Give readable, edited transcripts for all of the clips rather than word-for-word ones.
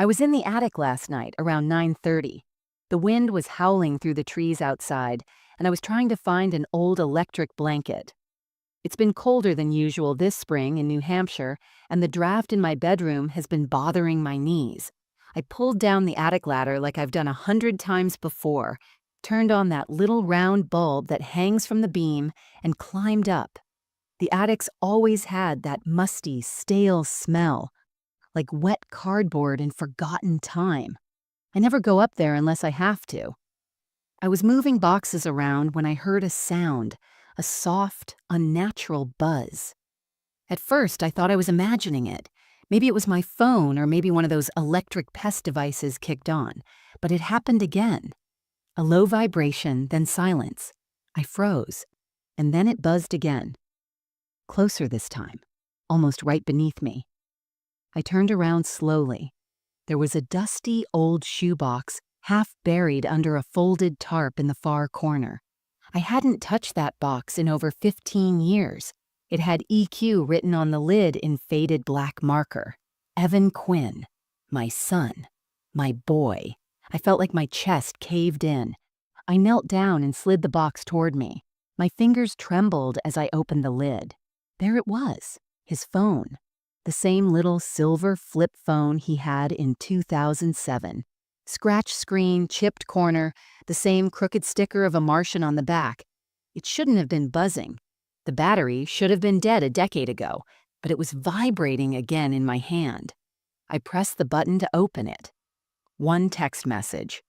I was in the attic last night around 9:30. The wind was howling through the trees outside, and I was trying to find an old electric blanket. It's been colder than usual this spring in New Hampshire, and the draft in my bedroom has been bothering my knees. I pulled down the attic ladder like I've done 100 times before, turned on that little round bulb that hangs from the beam, and climbed up. The attic's always had that musty, stale smell, like wet cardboard in forgotten time. I never go up there unless I have to. I was moving boxes around when I heard a sound, a soft, unnatural buzz. At first, I thought I was imagining it. Maybe it was my phone or maybe one of those electric pest devices kicked on. But it happened again. A low vibration, then silence. I froze, and then it buzzed again. Closer this time, almost right beneath me. I turned around slowly. There was a dusty old shoebox half buried under a folded tarp in the far corner. I hadn't touched that box in over 15 years. It had EQ written on the lid in faded black marker. Evan Quinn. My son. My boy. I felt like my chest caved in. I knelt down and slid the box toward me. My fingers trembled as I opened the lid. There it was, his phone. The same little silver flip phone he had in 2007. Scratch screen, chipped corner, the same crooked sticker of a Martian on the back. It shouldn't have been buzzing. The battery should have been dead a decade ago, but it was vibrating again in my hand. I pressed the button to open it. One text message.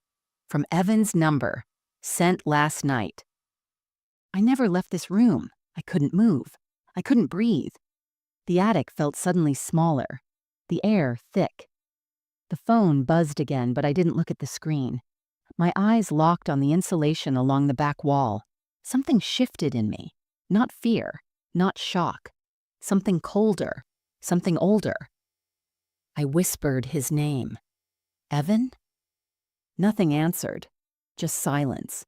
From Evan's number. Sent last night. I never left this room. I couldn't move. I couldn't breathe. The attic felt suddenly smaller. The air thick. The phone buzzed again, but I didn't look at the screen. My eyes locked on the insulation along the back wall. Something shifted in me. Not fear, not shock. Something colder, something older. I whispered his name. Evan? Nothing answered, just silence.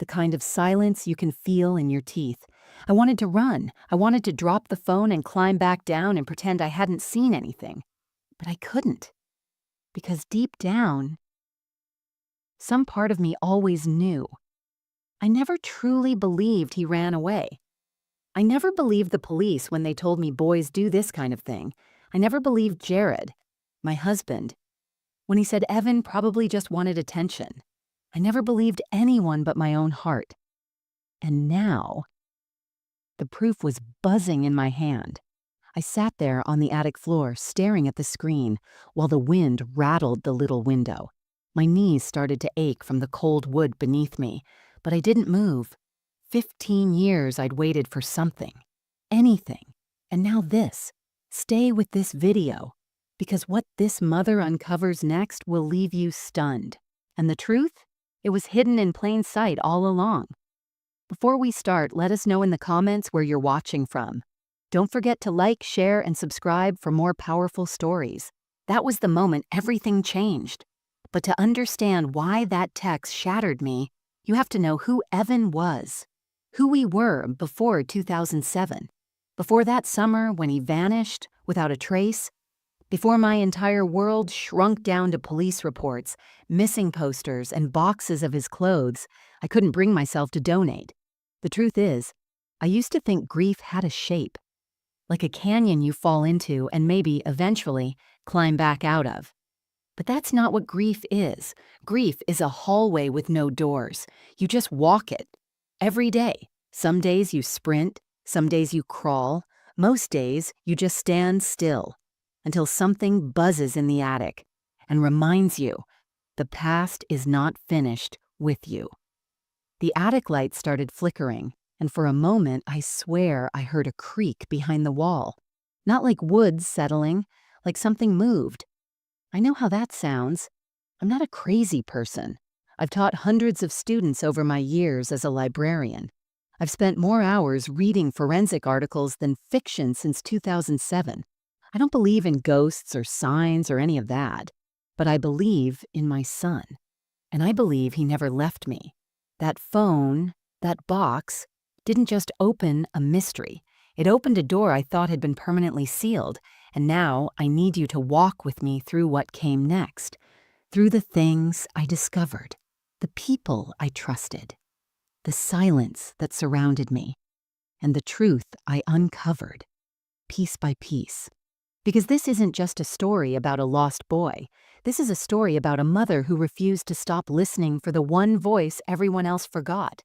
The kind of silence you can feel in your teeth. I wanted to run. I wanted to drop the phone and climb back down and pretend I hadn't seen anything. But I couldn't. Because deep down, some part of me always knew. I never truly believed he ran away. I never believed the police when they told me boys do this kind of thing. I never believed Jared, my husband, when he said Evan probably just wanted attention. I never believed anyone but my own heart. And now, the proof was buzzing in my hand. I sat there on the attic floor, staring at the screen, while the wind rattled the little window. My knees started to ache from the cold wood beneath me, but I didn't move. 15 years I'd waited for something, anything, and now this. Stay with this video, because what this mother uncovers next will leave you stunned. And the truth? It was hidden in plain sight all along. Before we start, let us know in the comments where you're watching from. Don't forget to like, share, and subscribe for more powerful stories. That was the moment everything changed. But to understand why that text shattered me, you have to know who Evan was, who we were before 2007, before that summer when he vanished without a trace, before my entire world shrunk down to police reports, missing posters, and boxes of his clothes I couldn't bring myself to donate. The truth is, I used to think grief had a shape, like a canyon you fall into and maybe, eventually, climb back out of. But that's not what grief is. Grief is a hallway with no doors. You just walk it. Every day. Some days you sprint, some days you crawl, most days you just stand still until something buzzes in the attic and reminds you the past is not finished with you. The attic light started flickering, and for a moment I swear I heard a creak behind the wall. Not like wood settling, like something moved. I know how that sounds. I'm not a crazy person. I've taught hundreds of students over my years as a librarian. I've spent more hours reading forensic articles than fiction since 2007. I don't believe in ghosts or signs or any of that, but I believe in my son. And I believe he never left me. That phone, that box, didn't just open a mystery. It opened a door I thought had been permanently sealed, And now I need you to walk with me through what came next, through the things I discovered, the people I trusted, the silence that surrounded me, and the truth I uncovered, piece by piece. Because this isn't just a story about a lost boy. This is a story about a mother who refused to stop listening for the one voice everyone else forgot.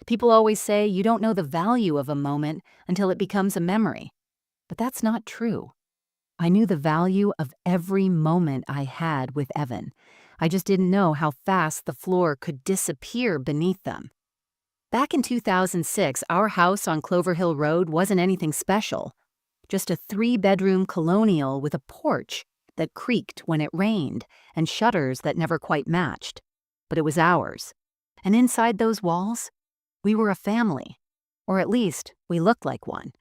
People always say you don't know the value of a moment until it becomes a memory. But that's not true. I knew the value of every moment I had with Evan. I just didn't know how fast the floor could disappear beneath them. Back in 2006, our house on Clover Hill Road wasn't anything special. Just a 3-bedroom colonial with a porch that creaked when it rained and shutters that never quite matched. But it was ours. And inside those walls, we were a family. Or at least, we looked like one.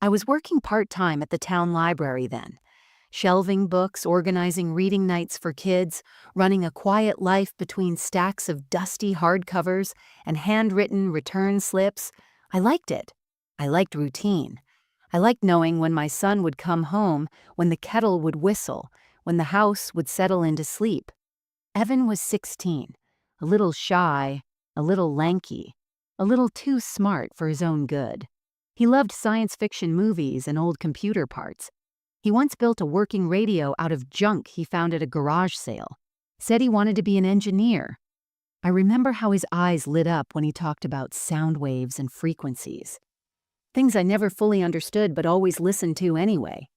I was working part-time at the town library then, shelving books, organizing reading nights for kids, running a quiet life between stacks of dusty hardcovers and handwritten return slips. I liked it. I liked routine. I liked knowing when my son would come home, when the kettle would whistle, when the house would settle into sleep. Evan was 16, a little shy, a little lanky, a little too smart for his own good. He loved science fiction movies and old computer parts. He once built a working radio out of junk he found at a garage sale. Said he wanted to be an engineer. I remember how his eyes lit up when he talked about sound waves and frequencies. Things I never fully understood but always listened to anyway.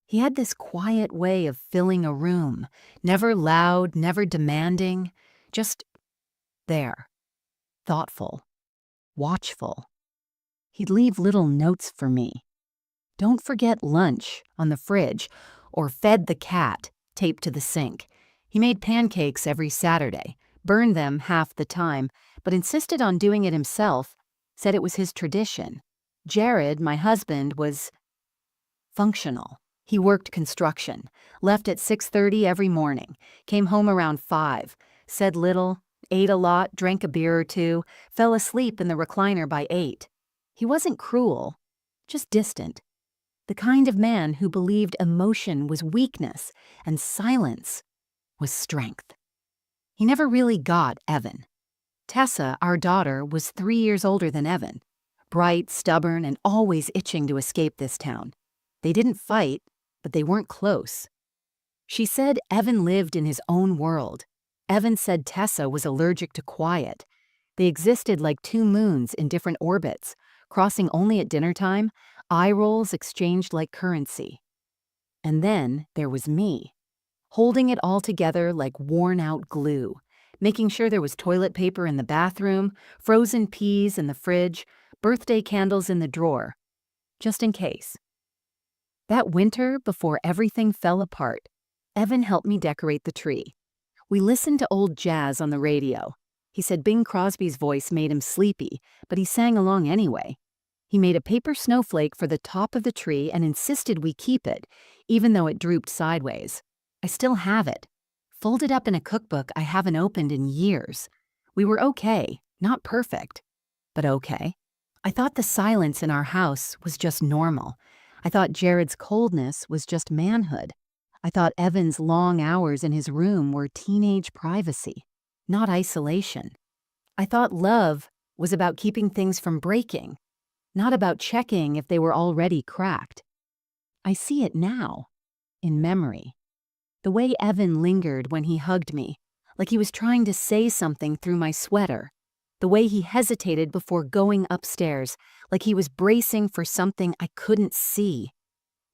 He had this quiet way of filling a room, never loud, never demanding, just there, thoughtful, watchful. He'd leave little notes for me. Don't forget lunch on the fridge, or fed the cat taped to the sink. He made pancakes every Saturday, burned them half the time, but insisted on doing it himself, said it was his tradition. Jared, my husband, was functional. He worked construction, left at 6:30 every morning, came home around 5, said little, ate a lot, drank a beer or two, fell asleep in the recliner by 8. He wasn't cruel, just distant. The kind of man who believed emotion was weakness and silence was strength. He never really got Evan. Tessa, our daughter, was 3 years older than Evan. Bright, stubborn, and always itching to escape this town. They didn't fight, but they weren't close. She said Evan lived in his own world. Evan said Tessa was allergic to quiet. They existed like 2 moons in different orbits, crossing only at dinner time, eye rolls exchanged like currency. And then there was me, holding it all together like worn-out glue, making sure there was toilet paper in the bathroom, frozen peas in the fridge, birthday candles in the drawer, just in case. That winter, before everything fell apart, Evan helped me decorate the tree. We listened to old jazz on the radio. He said Bing Crosby's voice made him sleepy, but he sang along anyway. He made a paper snowflake for the top of the tree and insisted we keep it, even though it drooped sideways. I still have it, folded up in a cookbook I haven't opened in years. We were okay, not perfect, but okay. I thought the silence in our house was just normal. I thought Jared's coldness was just manhood. I thought Evan's long hours in his room were teenage privacy, not isolation. I thought love was about keeping things from breaking, not about checking if they were already cracked. I see it now, in memory. The way Evan lingered when he hugged me, like he was trying to say something through my sweater. The way he hesitated before going upstairs, like he was bracing for something I couldn't see.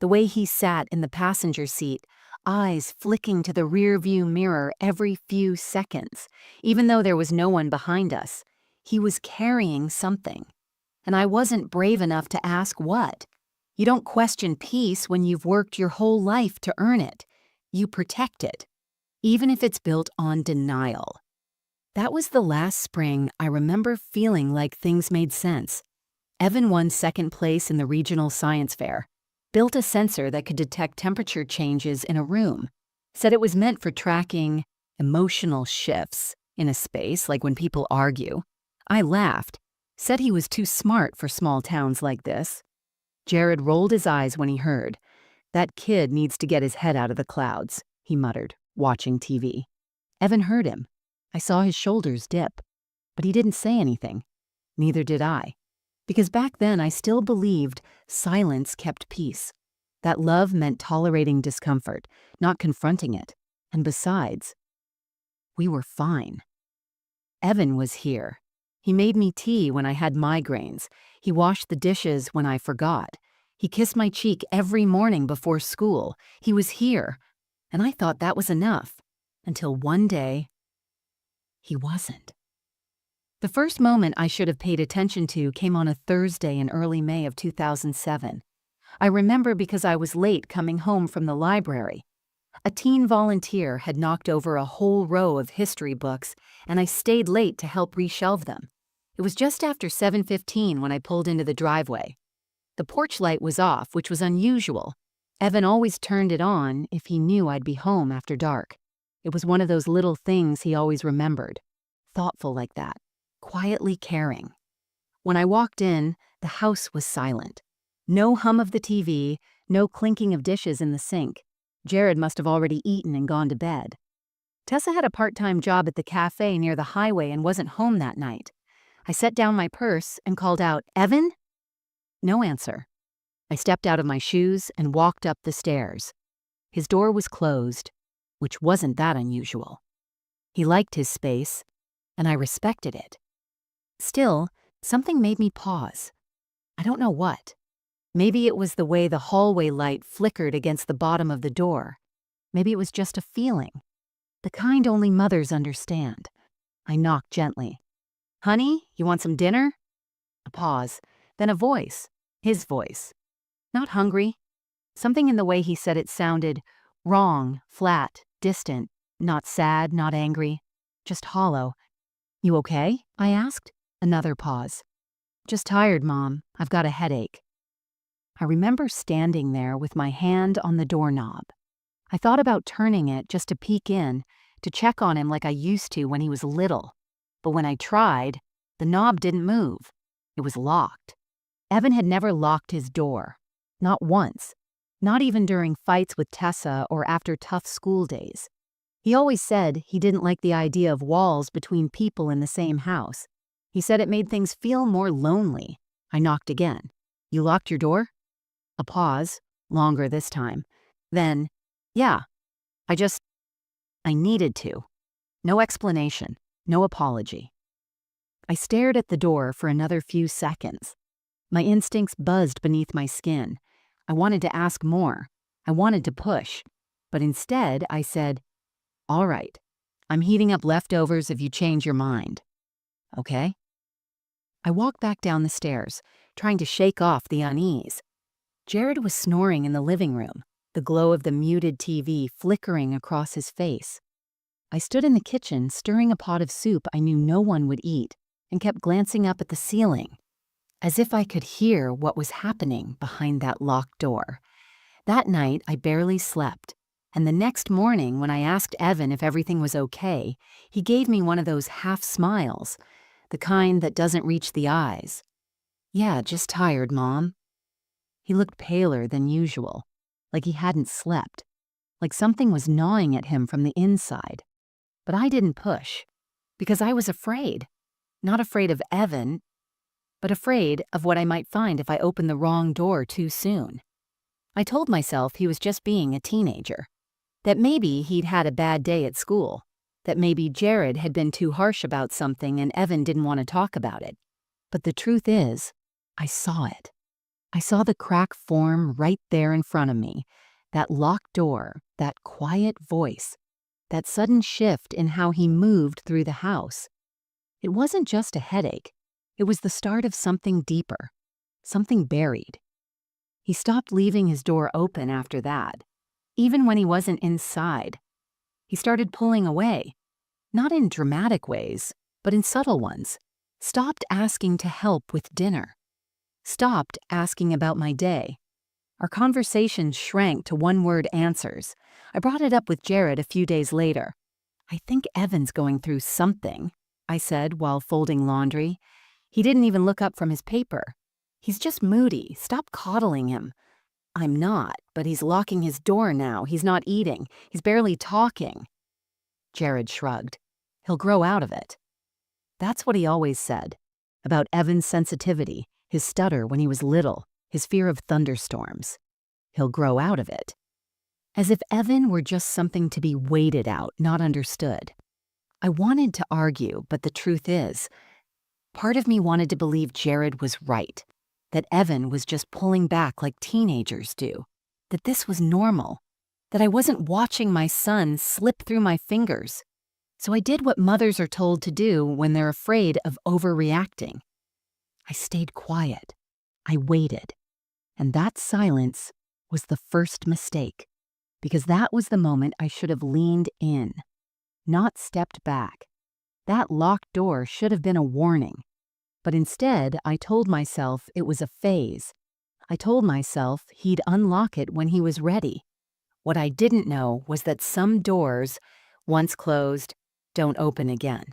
The way he sat in the passenger seat, eyes flicking to the rearview mirror every few seconds, even though there was no one behind us. He was carrying something, and I wasn't brave enough to ask what. You don't question peace when you've worked your whole life to earn it. You protect it, even if it's built on denial. That was the last spring I remember feeling like things made sense. Evan won second place in the regional science fair, built a sensor that could detect temperature changes in a room, said it was meant for tracking emotional shifts in a space, like when people argue. I laughed, said he was too smart for small towns like this. Jared rolled his eyes when he heard. That kid needs to get his head out of the clouds, he muttered, watching TV. Evan heard him. I saw his shoulders dip. But he didn't say anything. Neither did I. Because back then I still believed silence kept peace. That love meant tolerating discomfort, not confronting it. And besides, we were fine. Evan was here. He made me tea when I had migraines. He washed the dishes when I forgot. He kissed my cheek every morning before school. He was here. And I thought that was enough. Until one day, he wasn't. The first moment I should have paid attention to came on a Thursday in early May of 2007. I remember because I was late coming home from the library. A teen volunteer had knocked over a whole row of history books, and I stayed late to help reshelve them. It was just after 7:15 when I pulled into the driveway. The porch light was off, which was unusual. Evan always turned it on if he knew I'd be home after dark. It was one of those little things he always remembered. Thoughtful like that. Quietly caring. When I walked in, the house was silent. No hum of the TV, no clinking of dishes in the sink. Jared must have already eaten and gone to bed. Tessa had a part-time job at the cafe near the highway and wasn't home that night. I set down my purse and called out, "Evan?" No answer. I stepped out of my shoes and walked up the stairs. His door was closed, which wasn't that unusual. He liked his space, and I respected it. Still, something made me pause. I don't know what. Maybe it was the way the hallway light flickered against the bottom of the door. Maybe it was just a feeling. The kind only mothers understand. I knocked gently. "Honey, you want some dinner?" A pause, then a voice. His voice. Not hungry. Something in the way he said it sounded wrong, flat, distant, not sad, not angry, just hollow. "You okay?" I asked. Another pause. "Just tired, Mom. I've got a headache." I remember standing there with my hand on the doorknob. I thought about turning it just to peek in, to check on him like I used to when he was little. But when I tried, the knob didn't move. It was locked. Evan had never locked his door. Not once. Not even during fights with Tessa or after tough school days. He always said he didn't like the idea of walls between people in the same house. He said it made things feel more lonely. I knocked again. "You locked your door?" A pause, longer this time. Then, "Yeah, I needed to." No explanation, no apology. I stared at the door for another few seconds. My instincts buzzed beneath my skin. I wanted to ask more. I wanted to push. But instead, I said, "All right, I'm heating up leftovers if you change your mind." Okay? I walked back down the stairs, trying to shake off the unease. Jared was snoring in the living room, the glow of the muted TV flickering across his face. I stood in the kitchen stirring a pot of soup I knew no one would eat and kept glancing up at the ceiling, as if I could hear what was happening behind that locked door. That night, I barely slept, and the next morning when I asked Evan if everything was okay, he gave me one of those half smiles, the kind that doesn't reach the eyes. "Yeah, just tired, Mom." He looked paler than usual, like he hadn't slept, like something was gnawing at him from the inside. But I didn't push, because I was afraid. Not afraid of Evan, but afraid of what I might find if I opened the wrong door too soon. I told myself he was just being a teenager, that maybe he'd had a bad day at school, that maybe Jared had been too harsh about something and Evan didn't want to talk about it. But the truth is, I saw it. I saw the crack form right there in front of me, that locked door, that quiet voice, that sudden shift in how he moved through the house. It wasn't just a headache. It was the start of something deeper, something buried. He stopped leaving his door open after that, even when he wasn't inside. He started pulling away, not in dramatic ways, but in subtle ones. Stopped asking to help with dinner. Stopped asking about my day. Our conversation shrank to one-word answers. I brought it up with Jared a few days later. "I think Evan's going through something," I said while folding laundry. "He didn't even look up from his paper. He's just moody. Stop coddling him." I'm not, but he's locking his door now. He's not eating. He's barely talking. Jared shrugged. He'll grow out of it. That's what he always said. About Evan's sensitivity, his stutter when he was little, his fear of thunderstorms. He'll grow out of it. As if Evan were just something to be waited out, not understood. I wanted to argue, but the truth is, part of me wanted to believe Jared was right, that Evan was just pulling back like teenagers do, that this was normal, that I wasn't watching my son slip through my fingers. So I did what mothers are told to do when they're afraid of overreacting. I stayed quiet. I waited. And that silence was the first mistake, because that was the moment I should have leaned in, not stepped back. That locked door should have been a warning. But instead, I told myself it was a phase. I told myself he'd unlock it when he was ready. What I didn't know was that some doors, once closed, don't open again.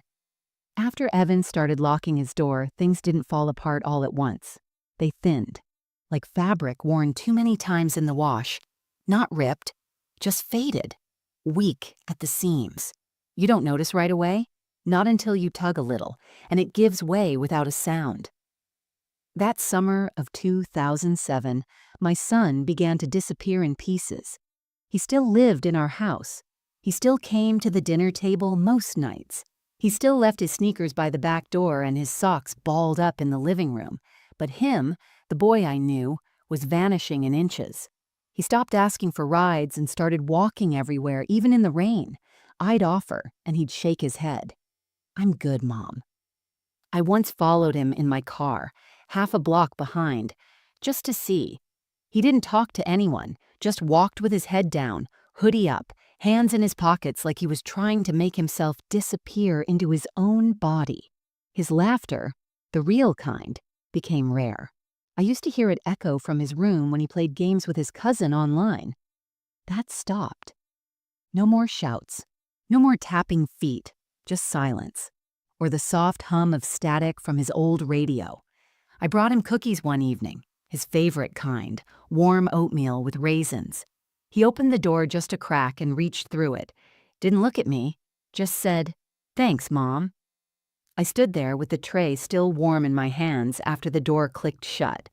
After Evan started locking his door, things didn't fall apart all at once. They thinned, like fabric worn too many times in the wash. Not ripped, just faded, weak at the seams. You don't notice right away? Not until you tug a little, and it gives way without a sound. That summer of 2007, my son began to disappear in pieces. He still lived in our house. He still came to the dinner table most nights. He still left his sneakers by the back door and his socks balled up in the living room. But him, the boy I knew, was vanishing in inches. He stopped asking for rides and started walking everywhere, even in the rain. I'd offer, and he'd shake his head. I'm good, Mom. I once followed him in my car, half a block behind, just to see. He didn't talk to anyone, just walked with his head down, hoodie up, hands in his pockets like he was trying to make himself disappear into his own body. His laughter, the real kind, became rare. I used to hear it echo from his room when he played games with his cousin online. That stopped. No more shouts, no more tapping feet, just silence, or the soft hum of static from his old radio. I brought him cookies one evening, his favorite kind, warm oatmeal with raisins. He opened the door just a crack and reached through it. Didn't look at me, just said, "Thanks, Mom." I stood there with the tray still warm in my hands after the door clicked shut.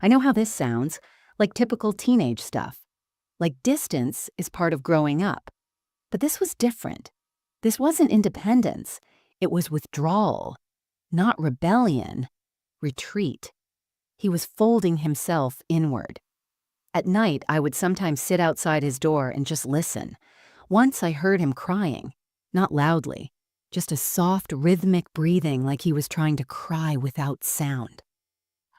I know how this sounds, like typical teenage stuff. Like distance is part of growing up. But this was different. This wasn't independence. It was withdrawal, not rebellion, retreat. He was folding himself inward. At night, I would sometimes sit outside his door and just listen. Once I heard him crying, not loudly, just a soft, rhythmic breathing like he was trying to cry without sound.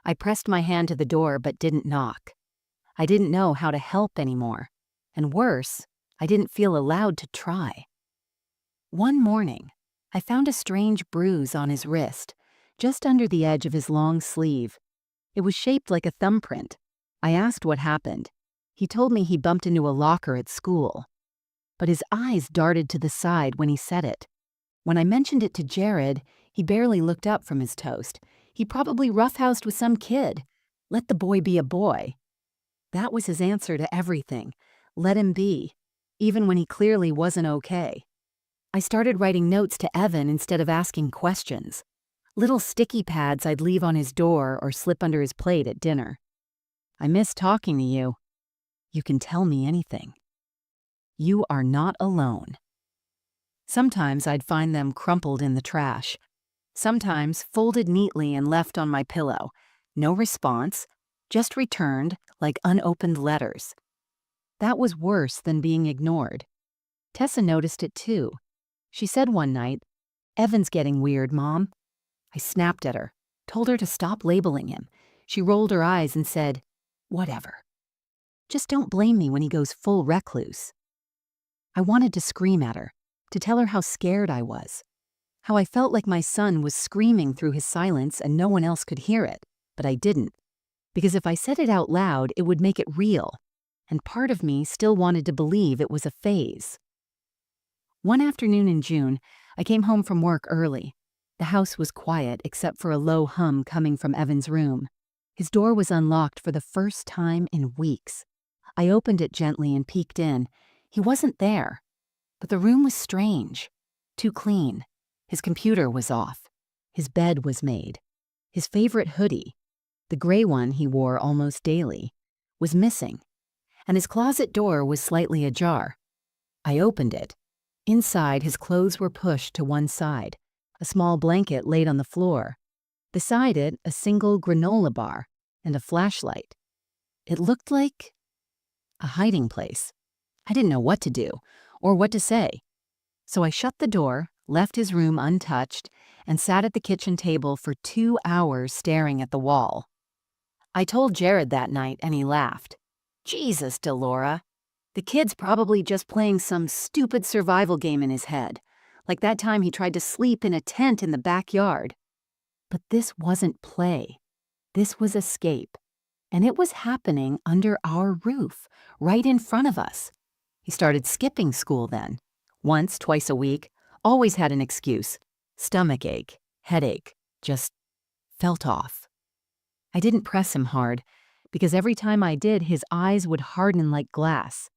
I pressed my hand to the door but didn't knock. I didn't know how to help anymore. And worse, I didn't feel allowed to try. One morning, I found a strange bruise on his wrist, just under the edge of his long sleeve. It was shaped like a thumbprint. I asked what happened. He told me he bumped into a locker at school. But his eyes darted to the side when he said it. When I mentioned it to Jared, he barely looked up from his toast. He probably roughhoused with some kid. Let the boy be a boy. That was his answer to everything. Let him be, even when he clearly wasn't okay. I started writing notes to Evan instead of asking questions. Little sticky pads I'd leave on his door or slip under his plate at dinner. I miss talking to you. You can tell me anything. You are not alone. Sometimes I'd find them crumpled in the trash. Sometimes folded neatly and left on my pillow. No response, just returned like unopened letters. That was worse than being ignored. Tessa noticed it too. She said one night, "Evan's getting weird, Mom." I snapped at her, told her to stop labeling him. She rolled her eyes and said, "Whatever. Just don't blame me when he goes full recluse." I wanted to scream at her, to tell her how scared I was, how I felt like my son was screaming through his silence and no one else could hear it, but I didn't, because if I said it out loud, it would make it real, and part of me still wanted to believe it was a phase. One afternoon in June, I came home from work early. The house was quiet except for a low hum coming from Evan's room. His door was unlocked for the first time in weeks. I opened it gently and peeked in. He wasn't there. But the room was strange. Too clean. His computer was off. His bed was made. His favorite hoodie, the gray one he wore almost daily, was missing. And his closet door was slightly ajar. I opened it. Inside, his clothes were pushed to one side. A small blanket laid on the floor. Beside it, a single granola bar and a flashlight. It looked like a hiding place. I didn't know what to do or what to say. So I shut the door, left his room untouched, and sat at the kitchen table for 2 hours staring at the wall. I told Jared that night, and he laughed. Jesus, Delora. The kid's probably just playing some stupid survival game in his head, like that time he tried to sleep in a tent in the backyard. But this wasn't play. This was escape. And it was happening under our roof, right in front of us. He started skipping school then. Once, twice a week, always had an excuse. Stomach ache, headache, just felt off. I didn't press him hard, because every time I did, his eyes would harden like glass,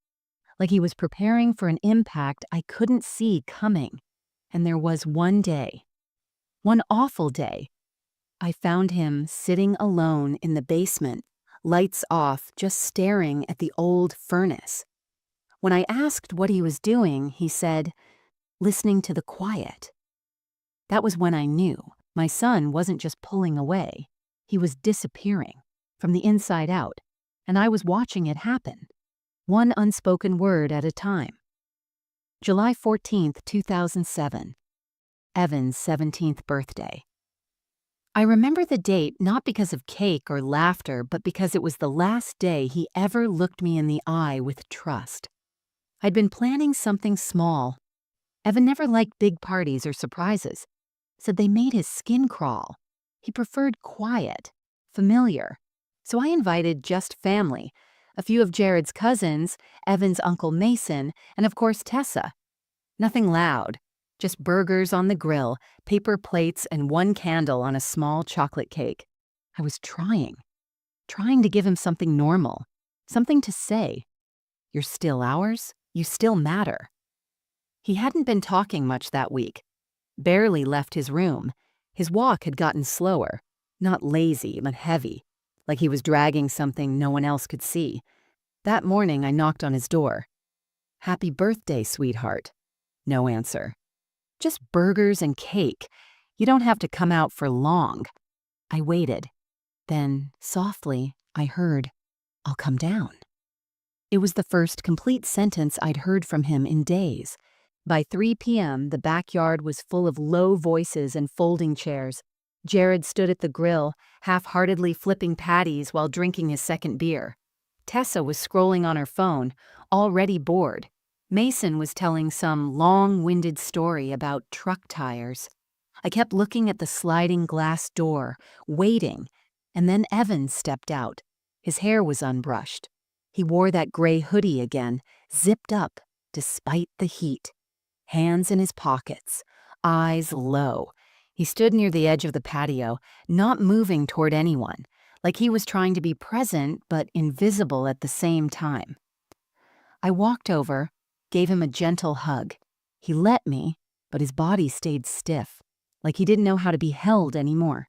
like he was preparing for an impact I couldn't see coming. And there was one day, one awful day, I found him sitting alone in the basement, lights off, just staring at the old furnace. When I asked what he was doing, he said, listening to the quiet. That was when I knew my son wasn't just pulling away. He was disappearing from the inside out, and I was watching it happen, one unspoken word at a time. July 14th, 2007. Evan's 17th birthday. I remember the date not because of cake or laughter, but because it was the last day he ever looked me in the eye with trust. I'd been planning something small. Evan never liked big parties or surprises, said they made his skin crawl. He preferred quiet, familiar. So I invited just family, a few of Jared's cousins, Evan's Uncle Mason, and of course Tessa. Nothing loud, just burgers on the grill, paper plates, and one candle on a small chocolate cake. I was trying to give him something normal, something to say. You're still ours, you still matter. He hadn't been talking much that week, barely left his room. His walk had gotten slower, not lazy, but heavy, like he was dragging something no one else could see. That morning, I knocked on his door. Happy birthday, sweetheart. No answer. Just burgers and cake. You don't have to come out for long. I waited. Then, softly, I heard, I'll come down. It was the first complete sentence I'd heard from him in days. By 3 p.m., the backyard was full of low voices and folding chairs. Jared stood at the grill, half-heartedly flipping patties while drinking his second beer. Tessa was scrolling on her phone, already bored. Mason was telling some long-winded story about truck tires. I kept looking at the sliding glass door, waiting, and then Evan stepped out. His hair was unbrushed. He wore that gray hoodie again, zipped up, despite the heat. Hands in his pockets, eyes low. He stood near the edge of the patio, not moving toward anyone, like he was trying to be present but invisible at the same time. I walked over, gave him a gentle hug. He let me, but his body stayed stiff, like he didn't know how to be held anymore.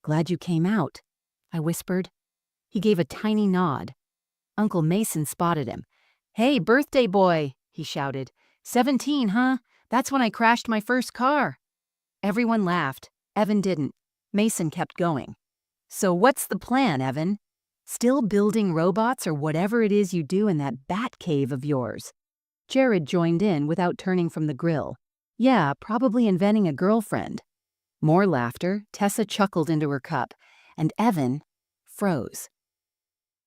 Glad you came out, I whispered. He gave a tiny nod. Uncle Mason spotted him. Hey, birthday boy, he shouted. 17, huh? That's when I crashed my first car. Everyone laughed. Evan didn't. Mason kept going. So what's the plan, Evan? Still building robots or whatever it is you do in that bat cave of yours? Jared joined in without turning from the grill. Yeah, probably inventing a girlfriend. More laughter. Tessa chuckled into her cup, and Evan froze.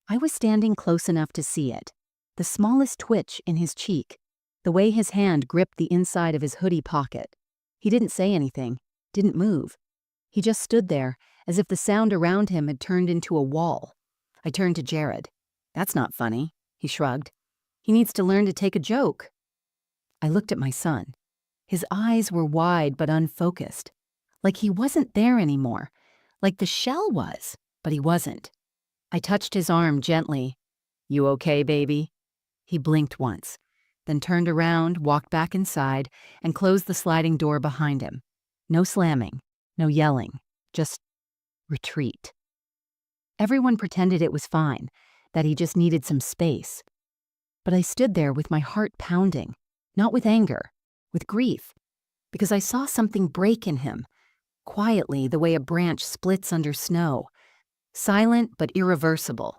I was standing close enough to see it, the smallest twitch in his cheek, the way his hand gripped the inside of his hoodie pocket. He didn't say anything, didn't move. He just stood there, as if the sound around him had turned into a wall. I turned to Jared. That's not funny, he shrugged. He needs to learn to take a joke. I looked at my son. His eyes were wide but unfocused, like he wasn't there anymore, like the shell was. But he wasn't. I touched his arm gently. "You okay, baby?" He blinked once, then turned around, walked back inside, and closed the sliding door behind him. No slamming, no yelling, just retreat. Everyone pretended it was fine, that he just needed some space. But I stood there with my heart pounding, not with anger, with grief, because I saw something break in him, quietly the way a branch splits under snow, silent but irreversible.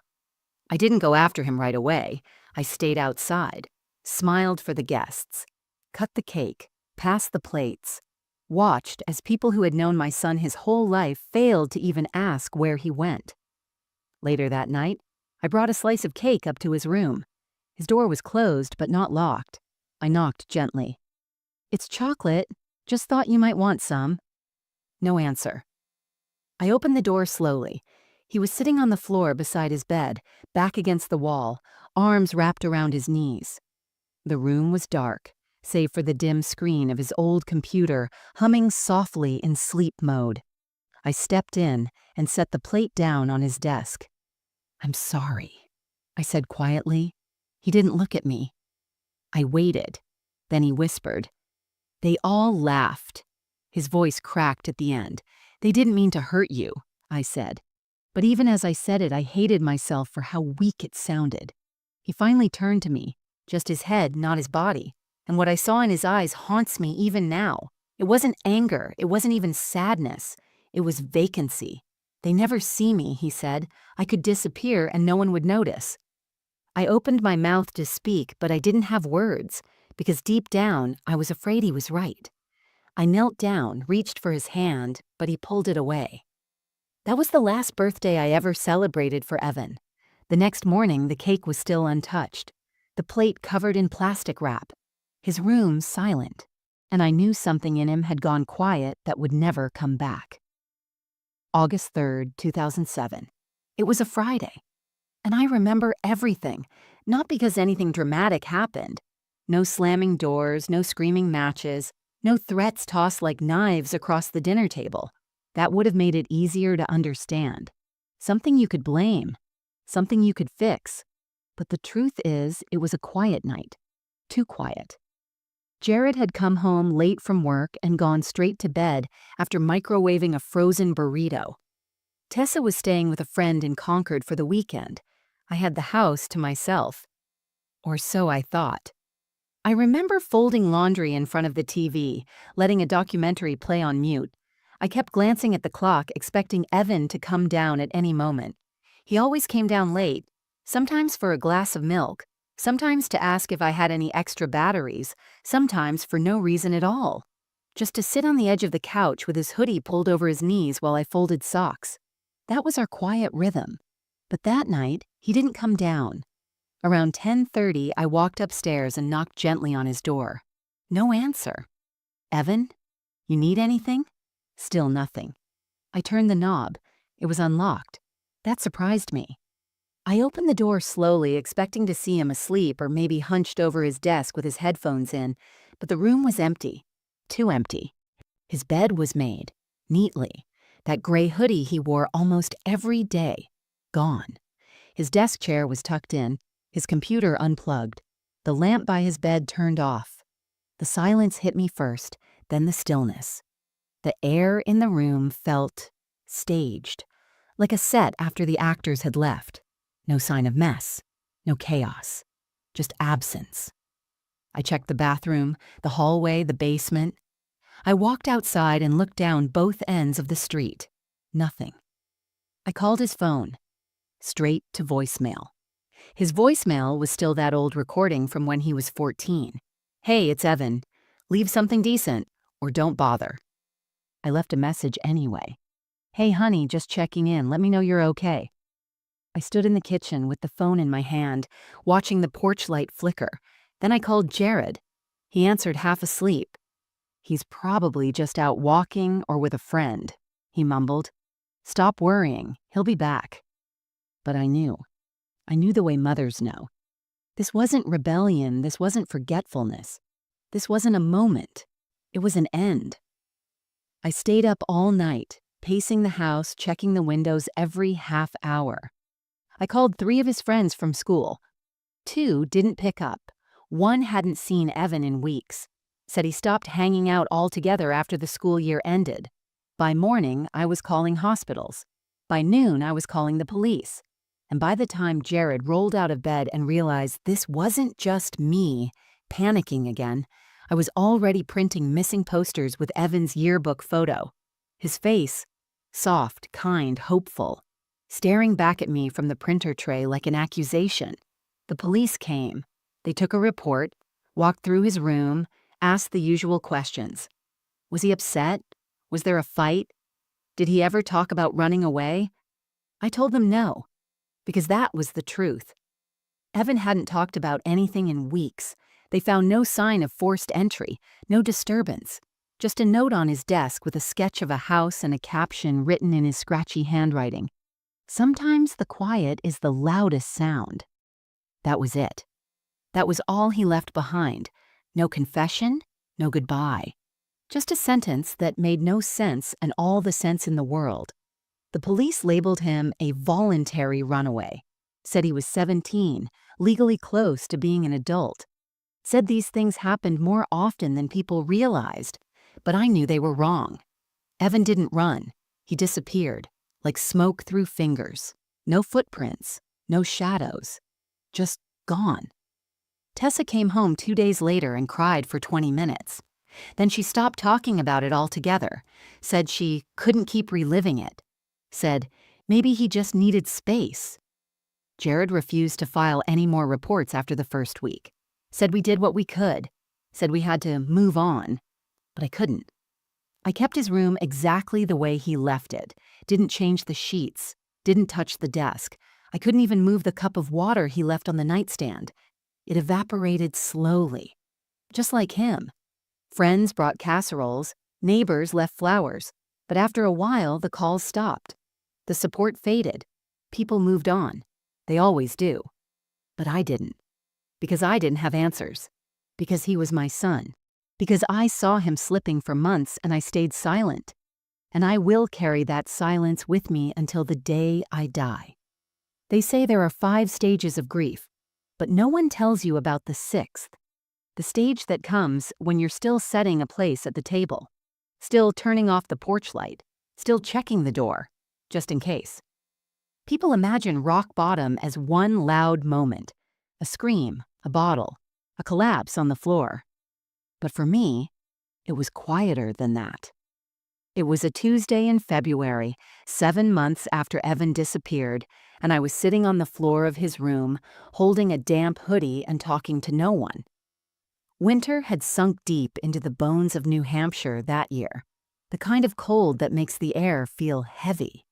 I didn't go after him right away. I stayed outside, smiled for the guests, cut the cake, passed the plates, watched as people who had known my son his whole life failed to even ask where he went. Later that night, I brought a slice of cake up to his room. His door was closed but not locked. I knocked gently. "It's chocolate. Just thought you might want some." No answer. I opened the door slowly. He was sitting on the floor beside his bed, back against the wall, arms wrapped around his knees. The room was dark, save for the dim screen of his old computer humming softly in sleep mode. I stepped in and set the plate down on his desk. "I'm sorry," I said quietly. He didn't look at me. I waited. Then he whispered. "They all laughed." His voice cracked at the end. "They didn't mean to hurt you," I said. But even as I said it, I hated myself for how weak it sounded. He finally turned to me, just his head, not his body, and what I saw in his eyes haunts me even now. It wasn't anger, it wasn't even sadness. It was vacancy. "They never see me," he said. "I could disappear and no one would notice." I opened my mouth to speak, but I didn't have words, because deep down, I was afraid he was right. I knelt down, reached for his hand, but he pulled it away. That was the last birthday I ever celebrated for Evan. The next morning, the cake was still untouched, the plate covered in plastic wrap, his room silent, and I knew something in him had gone quiet that would never come back. August 3rd, 2007. It was a Friday, and I remember everything, not because anything dramatic happened. No slamming doors, no screaming matches, no threats tossed like knives across the dinner table. That would have made it easier to understand. Something you could blame, something you could fix. But the truth is, it was a quiet night. Too quiet. Jared had come home late from work and gone straight to bed after microwaving a frozen burrito. Tessa was staying with a friend in Concord for the weekend. I had the house to myself. Or so I thought. I remember folding laundry in front of the TV, letting a documentary play on mute. I kept glancing at the clock, expecting Evan to come down at any moment. He always came down late, sometimes for a glass of milk, sometimes to ask if I had any extra batteries, sometimes for no reason at all. Just to sit on the edge of the couch with his hoodie pulled over his knees while I folded socks. That was our quiet rhythm. But that night, he didn't come down. Around 10:30, I walked upstairs and knocked gently on his door. No answer. "Evan, you need anything?" Still nothing. I turned the knob. It was unlocked. That surprised me. I opened the door slowly, expecting to see him asleep or maybe hunched over his desk with his headphones in, but the room was empty. Too empty. His bed was made, neatly. That gray hoodie he wore almost every day, gone. His desk chair was tucked in, his computer unplugged, the lamp by his bed turned off. The silence hit me first, then the stillness. The air in the room felt staged, like a set after the actors had left. No sign of mess, no chaos, just absence. I checked the bathroom, the hallway, the basement. I walked outside and looked down both ends of the street. Nothing. I called his phone. Straight to voicemail. His voicemail was still that old recording from when he was 14. "Hey, it's Evan. Leave something decent, or don't bother." I left a message anyway. "Hey, honey, just checking in. Let me know you're okay." I stood in the kitchen with the phone in my hand, watching the porch light flicker. Then I called Jared. He answered half asleep. "He's probably just out walking or with a friend," he mumbled. "Stop worrying. He'll be back." But I knew. I knew the way mothers know. This wasn't rebellion. This wasn't forgetfulness. This wasn't a moment. It was an end. I stayed up all night, pacing the house, checking the windows every half hour. I called 3 of his friends from school. 2 didn't pick up. 1 hadn't seen Evan in weeks. Said he stopped hanging out altogether after the school year ended. By morning, I was calling hospitals. By noon, I was calling the police. And by the time Jared rolled out of bed and realized this wasn't just me panicking again, I was already printing missing posters with Evan's yearbook photo. His face, soft, kind, hopeful, staring back at me from the printer tray like an accusation. The police came. They took a report, walked through his room, asked the usual questions. Was he upset? Was there a fight? Did he ever talk about running away? I told them no, because that was the truth. Evan hadn't talked about anything in weeks. They found no sign of forced entry, no disturbance. Just a note on his desk with a sketch of a house and a caption written in his scratchy handwriting. Sometimes the quiet is the loudest sound. That was it. That was all he left behind. No confession, no goodbye. Just a sentence that made no sense and all the sense in the world. The police labeled him a voluntary runaway. Said he was 17, legally close to being an adult. Said these things happened more often than people realized, but I knew they were wrong. Evan didn't run. He disappeared, like smoke through fingers. No footprints, no shadows. Just gone. Tessa came home 2 days later and cried for 20 minutes. Then she stopped talking about it altogether, said she couldn't keep reliving it, said maybe he just needed space. Jared refused to file any more reports after the first week, said we did what we could, said we had to move on, but I couldn't. I kept his room exactly the way he left it, didn't change the sheets, didn't touch the desk. I couldn't even move the cup of water he left on the nightstand. It evaporated slowly, just like him. Friends brought casseroles, neighbors left flowers, but after a while the calls stopped. The support faded. People moved on. They always do. But I didn't. Because I didn't have answers. Because he was my son. Because I saw him slipping for months and I stayed silent. And I will carry that silence with me until the day I die. They say there are 5 stages of grief, but no one tells you about the 6th. The stage that comes when you're still setting a place at the table, still turning off the porch light, still checking the door, just in case. People imagine rock bottom as one loud moment, a scream, a bottle, a collapse on the floor. But for me, it was quieter than that. It was a Tuesday in February, 7 months after Evan disappeared, and I was sitting on the floor of his room, holding a damp hoodie and talking to no one. Winter had sunk deep into the bones of New Hampshire that year, the kind of cold that makes the air feel heavy.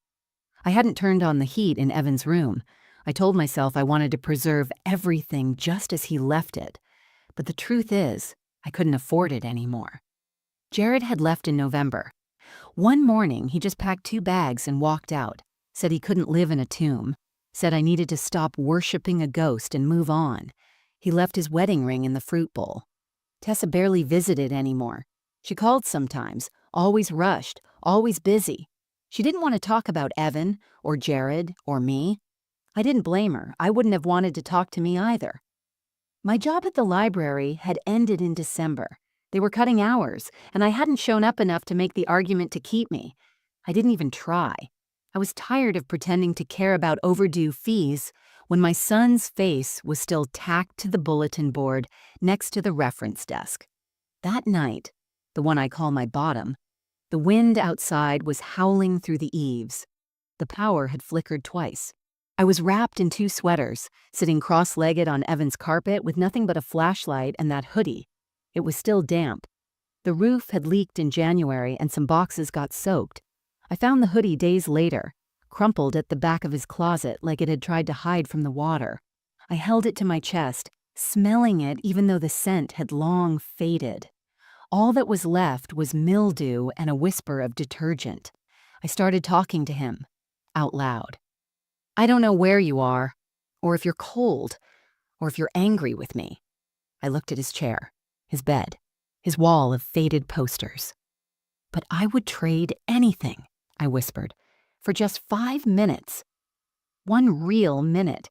I hadn't turned on the heat in Evan's room. I told myself I wanted to preserve everything just as he left it, but the truth is, I couldn't afford it anymore. Jared had left in November. One morning, he just packed 2 bags and walked out, said he couldn't live in a tomb, said I needed to stop worshiping a ghost and move on. He left his wedding ring in the fruit bowl. Tessa barely visited anymore. She called sometimes, always rushed, always busy. She didn't want to talk about Evan or Jared or me. I didn't blame her. I wouldn't have wanted to talk to me either. My job at the library had ended in December. They were cutting hours, and I hadn't shown up enough to make the argument to keep me. I didn't even try. I was tired of pretending to care about overdue fees when my son's face was still tacked to the bulletin board next to the reference desk. That night, the one I call my bottom, the wind outside was howling through the eaves. The power had flickered twice. I was wrapped in 2 sweaters, sitting cross-legged on Evan's carpet with nothing but a flashlight and that hoodie. It was still damp. The roof had leaked in January and some boxes got soaked. I found the hoodie days later, crumpled at the back of his closet like it had tried to hide from the water. I held it to my chest, smelling it even though the scent had long faded. All that was left was mildew and a whisper of detergent. I started talking to him, out loud. I don't know where you are, or if you're cold, or if you're angry with me. I looked at his chair, his bed, his wall of faded posters. But I would trade anything, I whispered. For just 5 minutes. One real minute.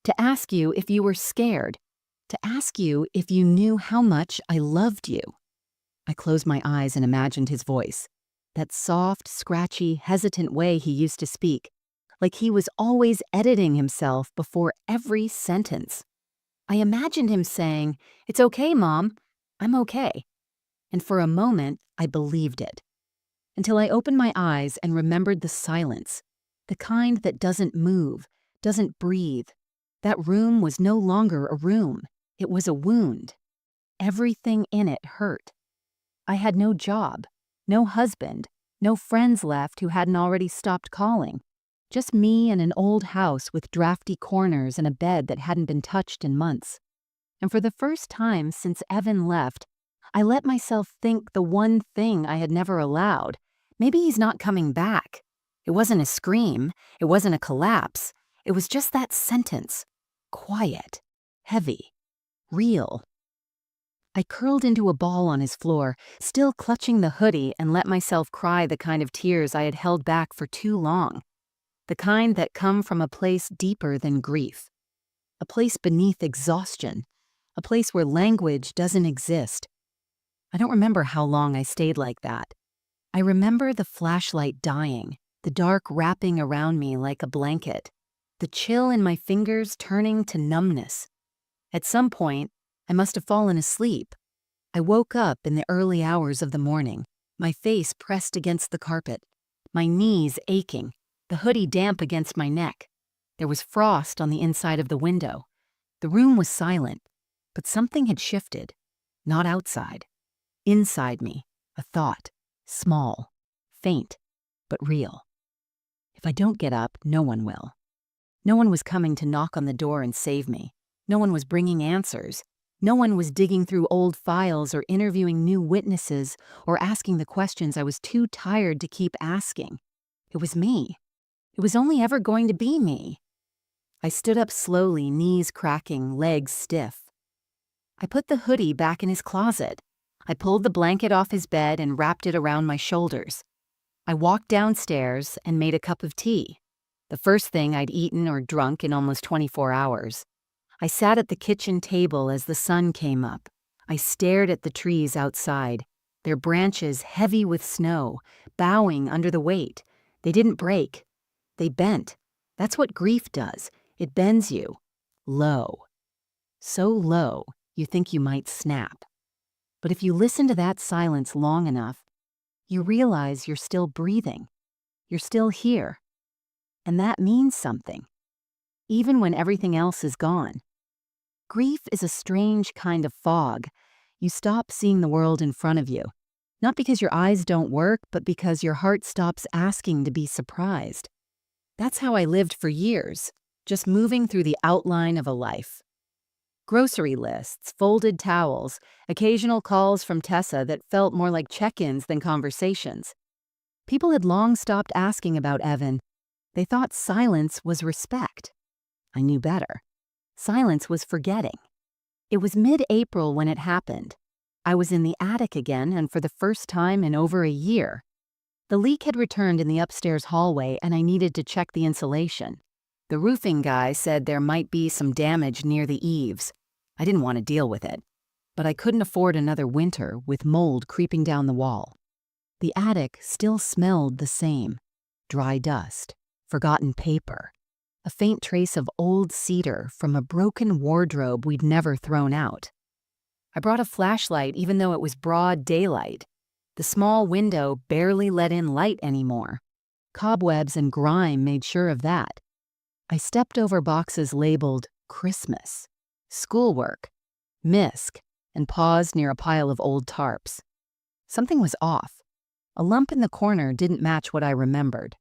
To ask you if you were scared. To ask you if you knew how much I loved you. I closed my eyes and imagined his voice. That soft, scratchy, hesitant way he used to speak. Like he was always editing himself before every sentence. I imagined him saying, "It's okay, Mom. I'm okay." And for a moment, I believed it. Until I opened my eyes and remembered the silence. The kind that doesn't move, doesn't breathe. That room was no longer a room. It was a wound. Everything in it hurt. I had no job, no husband, no friends left who hadn't already stopped calling. Just me and an old house with drafty corners and a bed that hadn't been touched in months. And for the first time since Evan left, I let myself think the one thing I had never allowed. Maybe he's not coming back. It wasn't a scream. It wasn't a collapse. It was just that sentence. Quiet. Heavy. Real. I curled into a ball on his floor, still clutching the hoodie, and let myself cry the kind of tears I had held back for too long. The kind that come from a place deeper than grief. A place beneath exhaustion. A place where language doesn't exist. I don't remember how long I stayed like that. I remember the flashlight dying, the dark wrapping around me like a blanket, the chill in my fingers turning to numbness. At some point, I must have fallen asleep. I woke up in the early hours of the morning, my face pressed against the carpet, my knees aching, the hoodie damp against my neck. There was frost on the inside of the window. The room was silent, but something had shifted, not outside. Inside me, a thought, small, faint, but real. If I don't get up, no one will. No one was coming to knock on the door and save me. No one was bringing answers. No one was digging through old files or interviewing new witnesses or asking the questions I was too tired to keep asking. It was me. It was only ever going to be me. I stood up slowly, knees cracking, legs stiff. I put the hoodie back in his closet. I pulled the blanket off his bed and wrapped it around my shoulders. I walked downstairs and made a cup of tea, the first thing I'd eaten or drunk in almost 24 hours. I sat at the kitchen table as the sun came up. I stared at the trees outside, their branches heavy with snow, bowing under the weight. They didn't break. They bent. That's what grief does. It bends you. Low. So low, you think you might snap. But if you listen to that silence long enough, you realize you're still breathing. You're still here. And that means something, even when everything else is gone. Grief is a strange kind of fog. You stop seeing the world in front of you, not because your eyes don't work, but because your heart stops asking to be surprised. That's how I lived for years, just moving through the outline of a life. Grocery lists, folded towels, occasional calls from Tessa that felt more like check-ins than conversations. People had long stopped asking about Evan. They thought silence was respect. I knew better. Silence was forgetting. It was mid-April when it happened. I was in the attic again, and for the first time in over a year. The leak had returned in the upstairs hallway, and I needed to check the insulation. The roofing guy said there might be some damage near the eaves. I didn't want to deal with it, but I couldn't afford another winter with mold creeping down the wall. The attic still smelled the same. Dry dust, forgotten paper, a faint trace of old cedar from a broken wardrobe we'd never thrown out. I brought a flashlight even though it was broad daylight. The small window barely let in light anymore. Cobwebs and grime made sure of that. I stepped over boxes labeled Christmas, schoolwork, MISC, and paused near a pile of old tarps. Something was off. A lump in the corner didn't match what I remembered.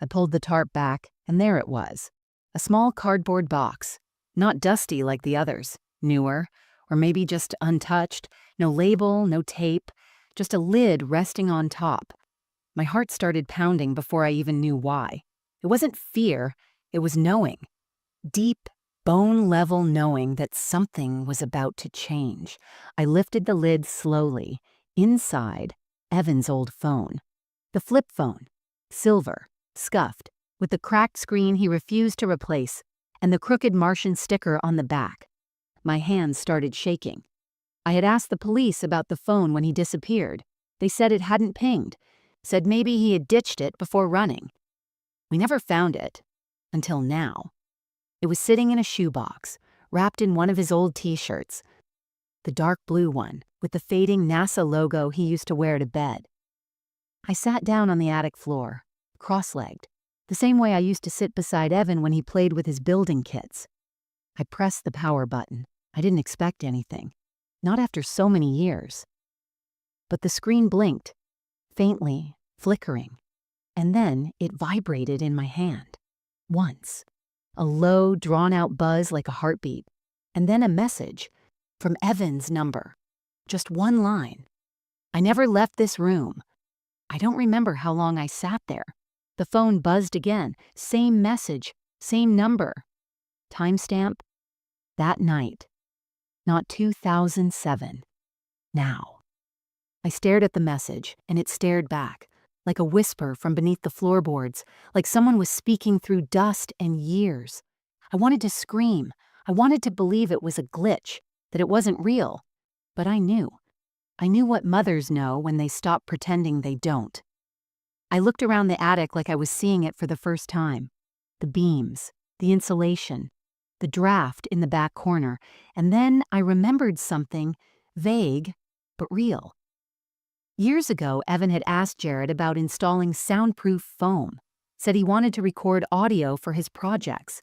I pulled the tarp back, and there it was. A small cardboard box, not dusty like the others, newer, or maybe just untouched, no label, no tape, just a lid resting on top. My heart started pounding before I even knew why. It wasn't fear. It was knowing, deep, bone-level knowing that something was about to change. I lifted the lid slowly. Inside, Evan's old phone. The flip phone. Silver, scuffed, with the cracked screen he refused to replace and the crooked Martian sticker on the back. My hands started shaking. I had asked the police about the phone when he disappeared. They said it hadn't pinged, said maybe he had ditched it before running. We never found it, until now. It was sitting in a shoebox, wrapped in one of his old t-shirts, the dark blue one with the fading NASA logo he used to wear to bed. I sat down on the attic floor, cross-legged, the same way I used to sit beside Evan when he played with his building kits. I pressed the power button. I didn't expect anything, not after so many years. But the screen blinked, faintly, flickering, and then it vibrated in my hand. Once. A low, drawn-out buzz like a heartbeat, and then a message from Evan's number. Just one line. I never left this room. I don't remember how long I sat there. The phone buzzed again. Same message, same number. Timestamp? That night. Not 2007. Now. I stared at the message, and it stared back, like a whisper from beneath the floorboards, like someone was speaking through dust and years. I wanted to scream. I wanted to believe it was a glitch, that it wasn't real. But I knew. I knew what mothers know when they stop pretending they don't. I looked around the attic like I was seeing it for the first time. The beams, the insulation, the draft in the back corner, and then I remembered something vague but real. Years ago, Evan had asked Jared about installing soundproof foam, said he wanted to record audio for his projects.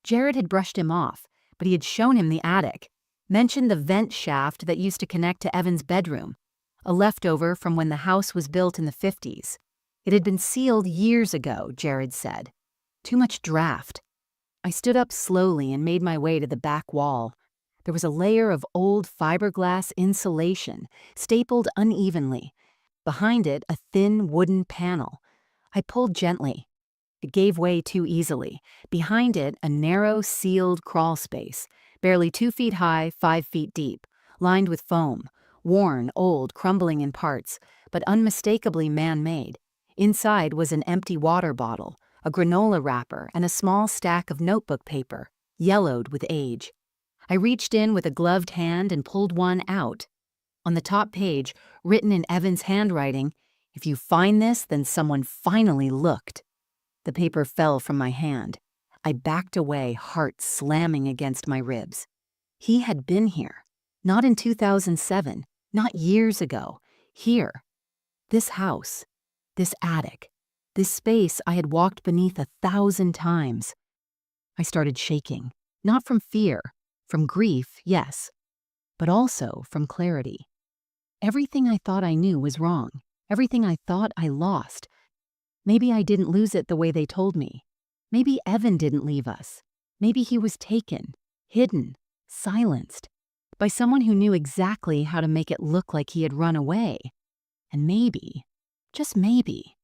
Jared had brushed him off, but he had shown him the attic, mentioned the vent shaft that used to connect to Evan's bedroom, a leftover from when the house was built in the 50s. It had been sealed years ago, Jared said. Too much draft. I stood up slowly and made my way to the back wall. There was a layer of old fiberglass insulation, stapled unevenly. Behind it, a thin wooden panel. I pulled gently. It gave way too easily. Behind it, a narrow, sealed crawl space, barely 2 feet high, 5 feet deep, lined with foam, worn, old, crumbling in parts, but unmistakably man-made. Inside was an empty water bottle, a granola wrapper, and a small stack of notebook paper, yellowed with age. I reached in with a gloved hand and pulled one out. On the top page, written in Evan's handwriting, "If you find this, then someone finally looked." The paper fell from my hand. I backed away, heart slamming against my ribs. He had been here. Not in 2007, not years ago. Here. This house. This attic. This space I had walked beneath 1,000 times. I started shaking, not from fear, from grief, yes, but also from clarity. Everything I thought I knew was wrong. Everything I thought I lost. Maybe I didn't lose it the way they told me. Maybe Evan didn't leave us. Maybe he was taken, hidden, silenced, by someone who knew exactly how to make it look like he had run away. And maybe, just maybe,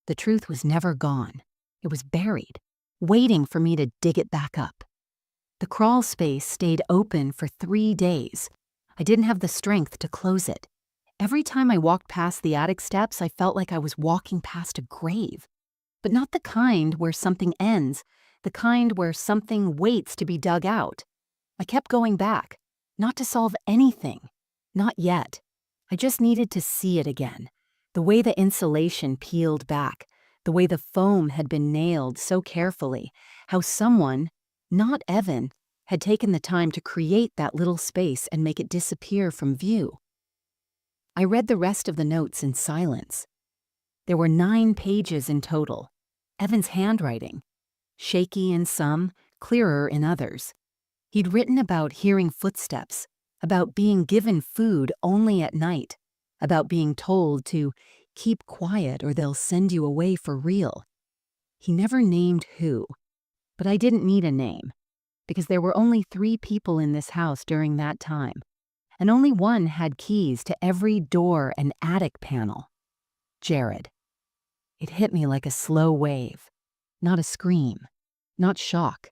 the truth was never gone. It was buried, waiting for me to dig it back up. The crawl space stayed open for 3 days. I didn't have the strength to close it. Every time I walked past the attic steps, I felt like I was walking past a grave. But not the kind where something ends, the kind where something waits to be dug out. I kept going back, not to solve anything. Not yet. I just needed to see it again. The way the insulation peeled back, the way the foam had been nailed so carefully, how someone, not Evan, had taken the time to create that little space and make it disappear from view. I read the rest of the notes in silence. There were 9 pages in total. Evan's handwriting. Shaky in some, clearer in others. He'd written about hearing footsteps, about being given food only at night, about being told to keep quiet or they'll send you away for real. He never named who, but I didn't need a name, because there were only 3 people in this house during that time, and only one had keys to every door and attic panel. Jared. It hit me like a slow wave. Not a scream, not shock,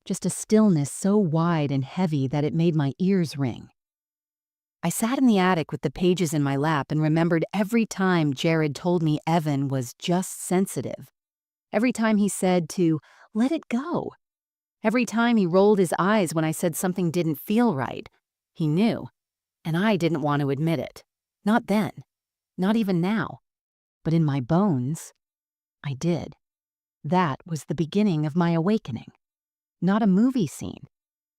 just a stillness so wide and heavy that it made my ears ring. I sat in the attic with the pages in my lap and remembered every time Jared told me Evan was just sensitive. Every time he said to let it go. Every time he rolled his eyes when I said something didn't feel right. He knew, and I didn't want to admit it. Not then, not even now. But in my bones, I did. That was the beginning of my awakening. Not a movie scene.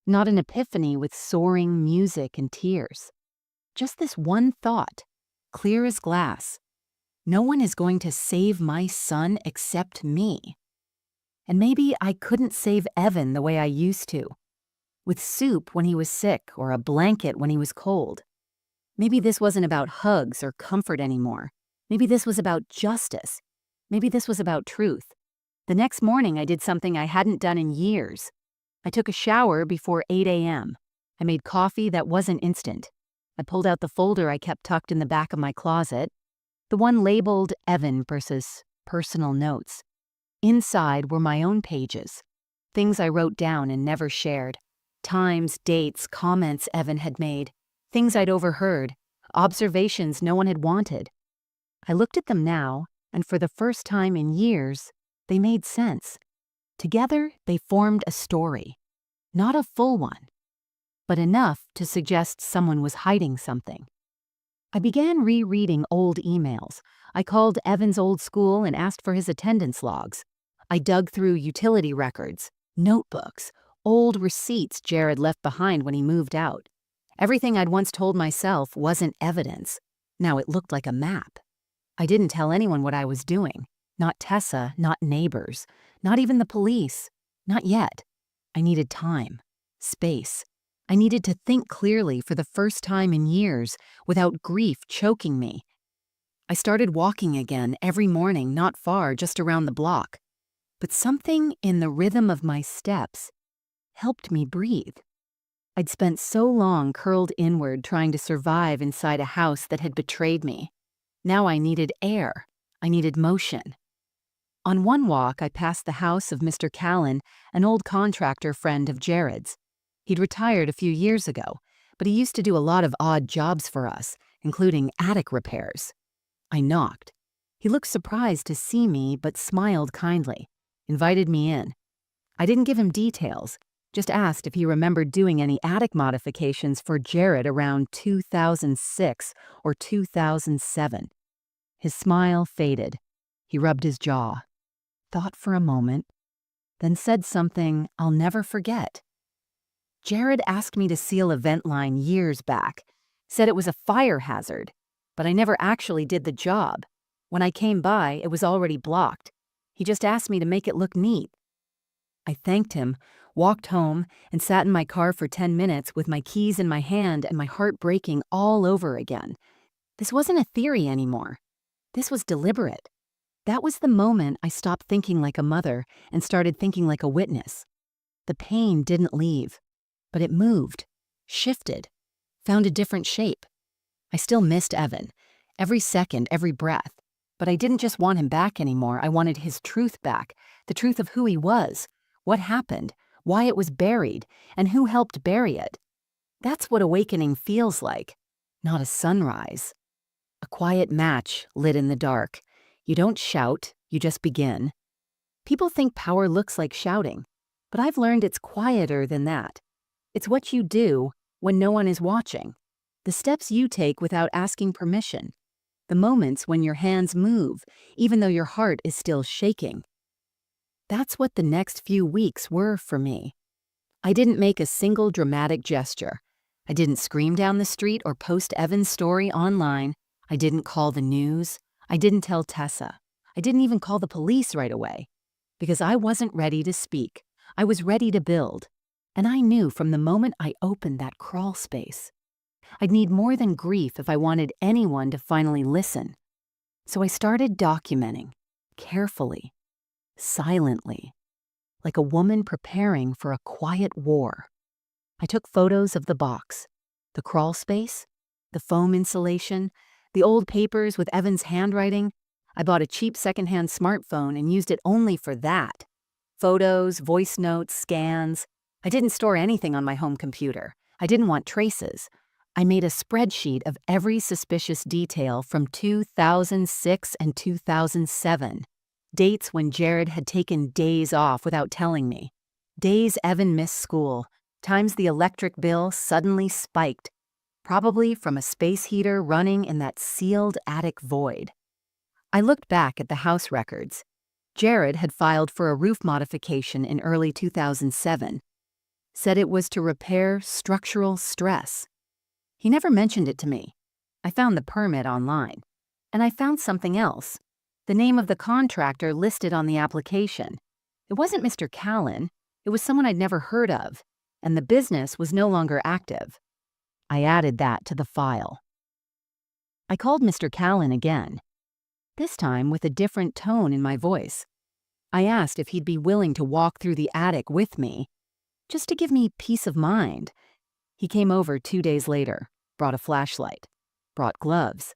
Not an epiphany with soaring music and tears. Just this one thought, clear as glass. No one is going to save my son except me. And maybe I couldn't save Evan the way I used to, with soup when he was sick or a blanket when he was cold. Maybe this wasn't about hugs or comfort anymore. Maybe this was about justice. Maybe this was about truth. The next morning, I did something I hadn't done in years. I took a shower before 8 a.m. I made coffee that wasn't instant. I pulled out the folder I kept tucked in the back of my closet, the one labeled Evan versus personal notes. Inside were my own pages, things I wrote down and never shared, times, dates, comments Evan had made, things I'd overheard, observations no one had wanted. I looked at them now, and for the first time in years, they made sense. Together, they formed a story. Not a full one, but enough to suggest someone was hiding something. I began rereading old emails. I called Evan's old school and asked for his attendance logs. I dug through utility records, notebooks, old receipts Jared left behind when he moved out. Everything I'd once told myself wasn't evidence. Now it looked like a map. I didn't tell anyone what I was doing. Not Tessa, not neighbors, not even the police. Not yet. I needed time, space. I needed to think clearly for the first time in years without grief choking me. I started walking again every morning, not far, just around the block. But something in the rhythm of my steps helped me breathe. I'd spent so long curled inward trying to survive inside a house that had betrayed me. Now I needed air. I needed motion. On one walk, I passed the house of Mr. Callan, an old contractor friend of Jared's. He'd retired a few years ago, but he used to do a lot of odd jobs for us, including attic repairs. I knocked. He looked surprised to see me, but smiled kindly, invited me in. I didn't give him details, just asked if he remembered doing any attic modifications for Jared around 2006 or 2007. His smile faded. He rubbed his jaw, thought for a moment, then said something I'll never forget. Jared asked me to seal a vent line years back, said it was a fire hazard, but I never actually did the job. When I came by, it was already blocked. He just asked me to make it look neat. I thanked him, walked home, and sat in my car for 10 minutes with my keys in my hand and my heart breaking all over again. This wasn't a theory anymore. This was deliberate. That was the moment I stopped thinking like a mother and started thinking like a witness. The pain didn't leave, but it moved, shifted, found a different shape. I still missed Evan, every second, every breath. But I didn't just want him back anymore. I wanted his truth back, the truth of who he was, what happened, why it was buried, and who helped bury it. That's what awakening feels like, not a sunrise. A quiet match lit in the dark. You don't shout, you just begin. People think power looks like shouting, but I've learned it's quieter than that. It's what you do when no one is watching, the steps you take without asking permission. The moments when your hands move, even though your heart is still shaking. That's what the next few weeks were for me. I didn't make a single dramatic gesture. I didn't scream down the street or post Evan's story online. I didn't call the news. I didn't tell Tessa. I didn't even call the police right away. Because I wasn't ready to speak. I was ready to build. And I knew from the moment I opened that crawl space, I'd need more than grief if I wanted anyone to finally listen. So I started documenting, carefully, silently, like a woman preparing for a quiet war. I took photos of the box, the crawl space, the foam insulation, the old papers with Evan's handwriting. I bought a cheap secondhand smartphone and used it only for that. Photos, voice notes, scans. I didn't store anything on my home computer. I didn't want traces. I made a spreadsheet of every suspicious detail from 2006 and 2007, dates when Jared had taken days off without telling me, days Evan missed school, times the electric bill suddenly spiked, probably from a space heater running in that sealed attic void. I looked back at the house records. Jared had filed for a roof modification in early 2007, said it was to repair structural stress. He never mentioned it to me. I found the permit online. And I found something else. The name of the contractor listed on the application. It wasn't Mr. Callan. It was someone I'd never heard of. And the business was no longer active. I added that to the file. I called Mr. Callan again, this time with a different tone in my voice. I asked if he'd be willing to walk through the attic with me, just to give me peace of mind. He came over 2 days later, brought a flashlight, brought gloves,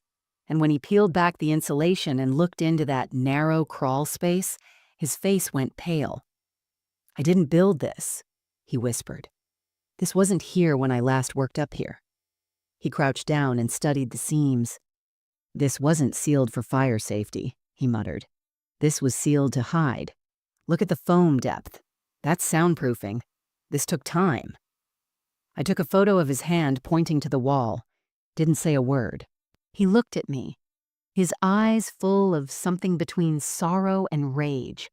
and when he peeled back the insulation and looked into that narrow crawl space, his face went pale. "I didn't build this," he whispered. "This wasn't here when I last worked up here." He crouched down and studied the seams. "This wasn't sealed for fire safety," he muttered. "This was sealed to hide. Look at the foam depth. That's soundproofing. This took time." I took a photo of his hand pointing to the wall. Didn't say a word. He looked at me, his eyes full of something between sorrow and rage.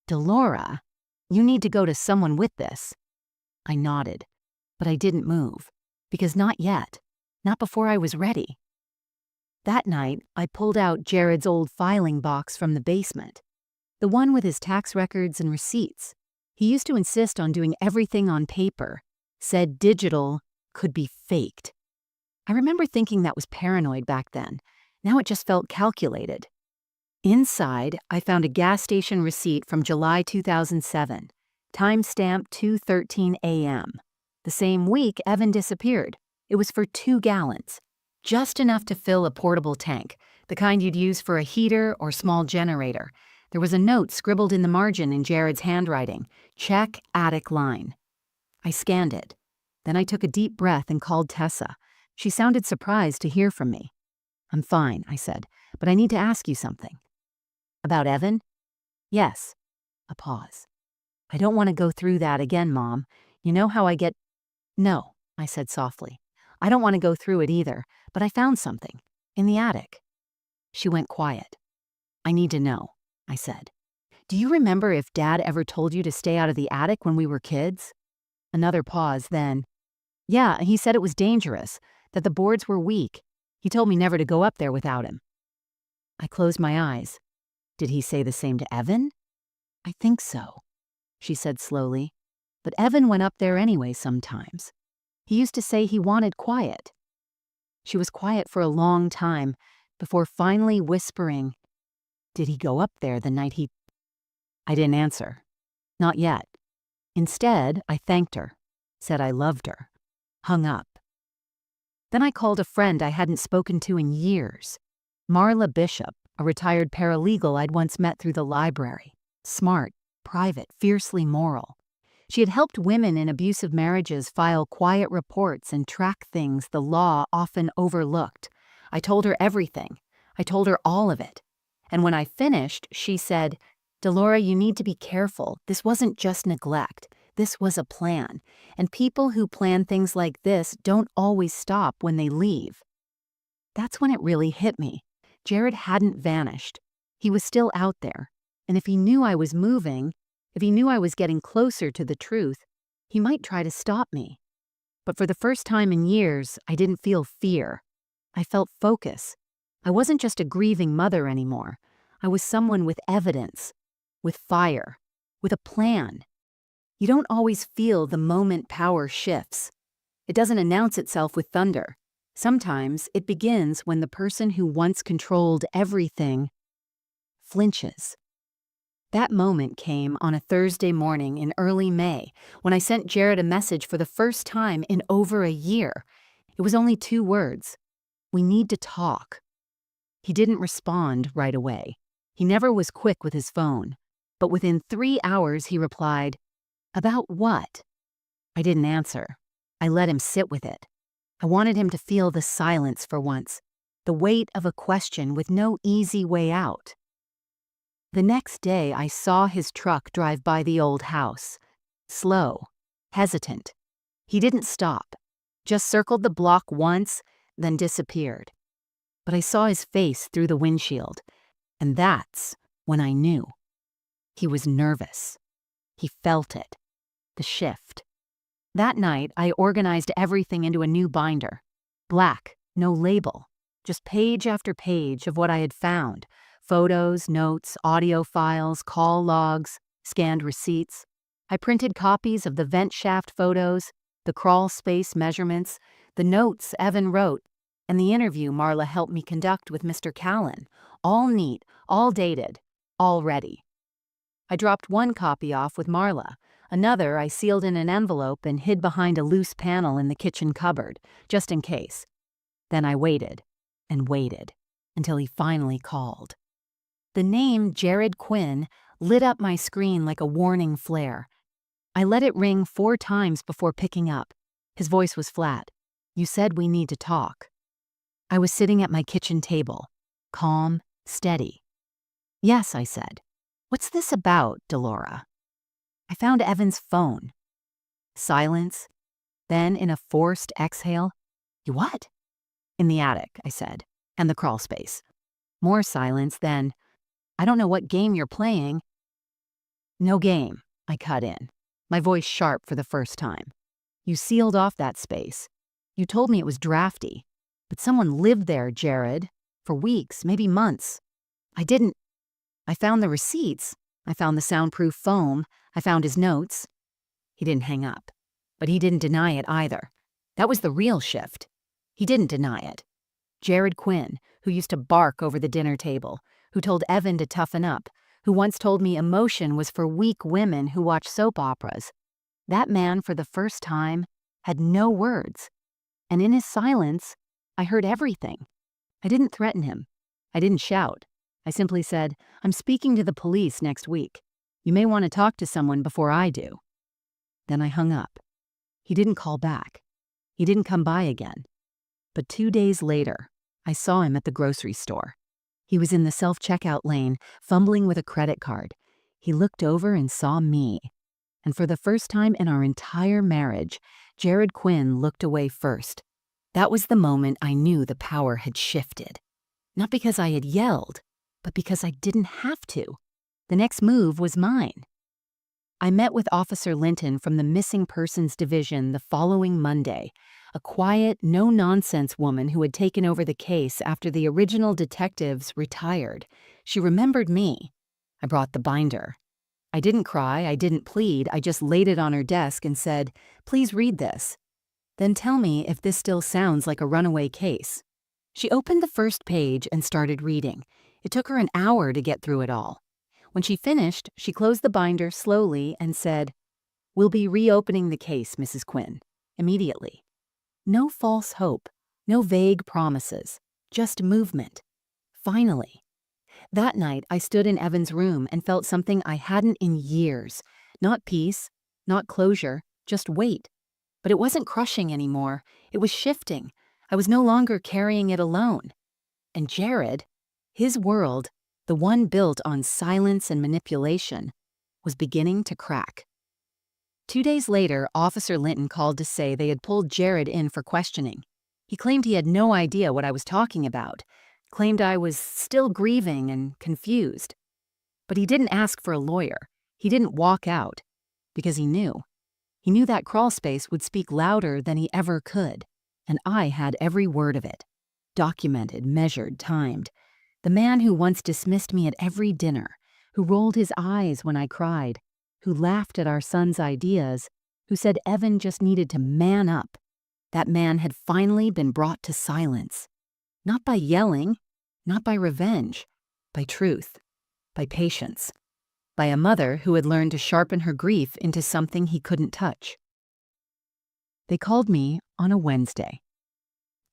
"Delora, you need to go to someone with this." I nodded, but I didn't move, because not yet, not before I was ready. That night, I pulled out Jared's old filing box from the basement, the one with his tax records and receipts. He used to insist on doing everything on paper, said digital could be faked. I remember thinking that was paranoid back then. Now it just felt calculated. Inside, I found a gas station receipt from July 2007, timestamp 2:13 a.m. The same week Evan disappeared. It was for 2 gallons, just enough to fill a portable tank, the kind you'd use for a heater or small generator. There was a note scribbled in the margin in Jared's handwriting, "Check attic line." I scanned it. Then I took a deep breath and called Tessa. She sounded surprised to hear from me. "I'm fine," I said, "but I need to ask you something." "About Evan?" "Yes." A pause. "I don't want to go through that again, Mom. You know how I get—" "No," I said softly. "I don't want to go through it either, but I found something. In the attic." She went quiet. "I need to know," I said. "Do you remember if Dad ever told you to stay out of the attic when we were kids?" Another pause, then, "Yeah, he said it was dangerous, that the boards were weak. He told me never to go up there without him." I closed my eyes. "Did he say the same to Evan?" "I think so," she said slowly. "But Evan went up there anyway sometimes. He used to say he wanted quiet." She was quiet for a long time, before finally whispering, "Did he go up there the night he—" I didn't answer. Not yet. Instead, I thanked her, said I loved her, hung up. Then I called a friend I hadn't spoken to in years, Marla Bishop, a retired paralegal I'd once met through the library. Smart, private, fiercely moral. She had helped women in abusive marriages file quiet reports and track things the law often overlooked. I told her everything. I told her all of it. And when I finished, she said, "Delora, you need to be careful. This wasn't just neglect. This was a plan. And people who plan things like this don't always stop when they leave." That's when it really hit me. Jared hadn't vanished. He was still out there. And if he knew I was moving, if he knew I was getting closer to the truth, he might try to stop me. But for the first time in years, I didn't feel fear. I felt focus. I wasn't just a grieving mother anymore. I was someone with evidence, with fire, with a plan. You don't always feel the moment power shifts. It doesn't announce itself with thunder. Sometimes it begins when the person who once controlled everything flinches. That moment came on a Thursday morning in early May, when I sent Jared a message for the first time in over a year. It was only 2 words. "We need to talk." He didn't respond right away. He never was quick with his phone. But within 3 hours he replied, "About what?" I didn't answer. I let him sit with it. I wanted him to feel the silence for once, the weight of a question with no easy way out. The next day, I saw his truck drive by the old house. Slow, hesitant. He didn't stop, just circled the block once, then disappeared. But I saw his face through the windshield, and that's when I knew. He was nervous. He felt it. The shift. That night, I organized everything into a new binder. Black, no label, just page after page of what I had found. Photos, notes, audio files, call logs, scanned receipts. I printed copies of the vent shaft photos, the crawl space measurements, the notes Evan wrote, and the interview Marla helped me conduct with Mr. Callan. All neat, all dated, all ready. I dropped one copy off with Marla. Another I sealed in an envelope and hid behind a loose panel in the kitchen cupboard, just in case. Then I waited and waited until he finally called. The name Jared Quinn lit up my screen like a warning flare. I let it ring 4 times before picking up. His voice was flat. "You said we need to talk." I was sitting at my kitchen table, calm, steady. "Yes," I said. "What's this about, Delora?" I found Evan's phone. Silence. Then, in a forced exhale, "You what?" "In the attic," I said, "and the crawl space." More silence, then, "I don't know what game you're playing." "No game," I cut in, my voice sharp for the first time. "You sealed off that space. You told me it was drafty. But someone lived there, Jared, for weeks, maybe months. I didn't. I found the receipts. I found the soundproof foam. I found his notes." He didn't hang up, but he didn't deny it either. That was the real shift. He didn't deny it. Jared Quinn, who used to bark over the dinner table, who told Evan to toughen up, who once told me emotion was for weak women who watch soap operas. That man, for the first time, had no words. And in his silence, I heard everything. I didn't threaten him. I didn't shout. I simply said, "I'm speaking to the police next week. You may want to talk to someone before I do." Then I hung up. He didn't call back. He didn't come by again. But 2 days later, I saw him at the grocery store. He was in the self-checkout lane, fumbling with a credit card. He looked over and saw me. And for the first time in our entire marriage, Jared Quinn looked away first. That was the moment I knew the power had shifted. Not because I had yelled, but because I didn't have to. The next move was mine. I met with Officer Linton from the Missing Persons Division the following Monday, a quiet, no-nonsense woman who had taken over the case after the original detectives retired. She remembered me. I brought the binder. I didn't cry, I didn't plead, I just laid it on her desk and said, "Please read this. Then tell me if this still sounds like a runaway case." She opened the first page and started reading. It took her an hour to get through it all. When she finished, she closed the binder slowly and said, "We'll be reopening the case, Mrs. Quinn, immediately." No false hope, no vague promises, just movement. Finally. That night, I stood in Evan's room and felt something I hadn't in years. Not peace, not closure, just weight. But it wasn't crushing anymore. It was shifting. I was no longer carrying it alone. And Jared, his world, the one built on silence and manipulation, was beginning to crack. 2 days later, Officer Linton called to say they had pulled Jared in for questioning. He claimed he had no idea what I was talking about, claimed I was still grieving and confused. But he didn't ask for a lawyer. He didn't walk out, because he knew. He knew that crawl space would speak louder than he ever could, and I had every word of it. Documented, measured, timed. The man who once dismissed me at every dinner, who rolled his eyes when I cried, who laughed at our son's ideas, who said Evan just needed to man up. That man had finally been brought to silence. Not by yelling, not by revenge, by truth, by patience, by a mother who had learned to sharpen her grief into something he couldn't touch. They called me on a Wednesday.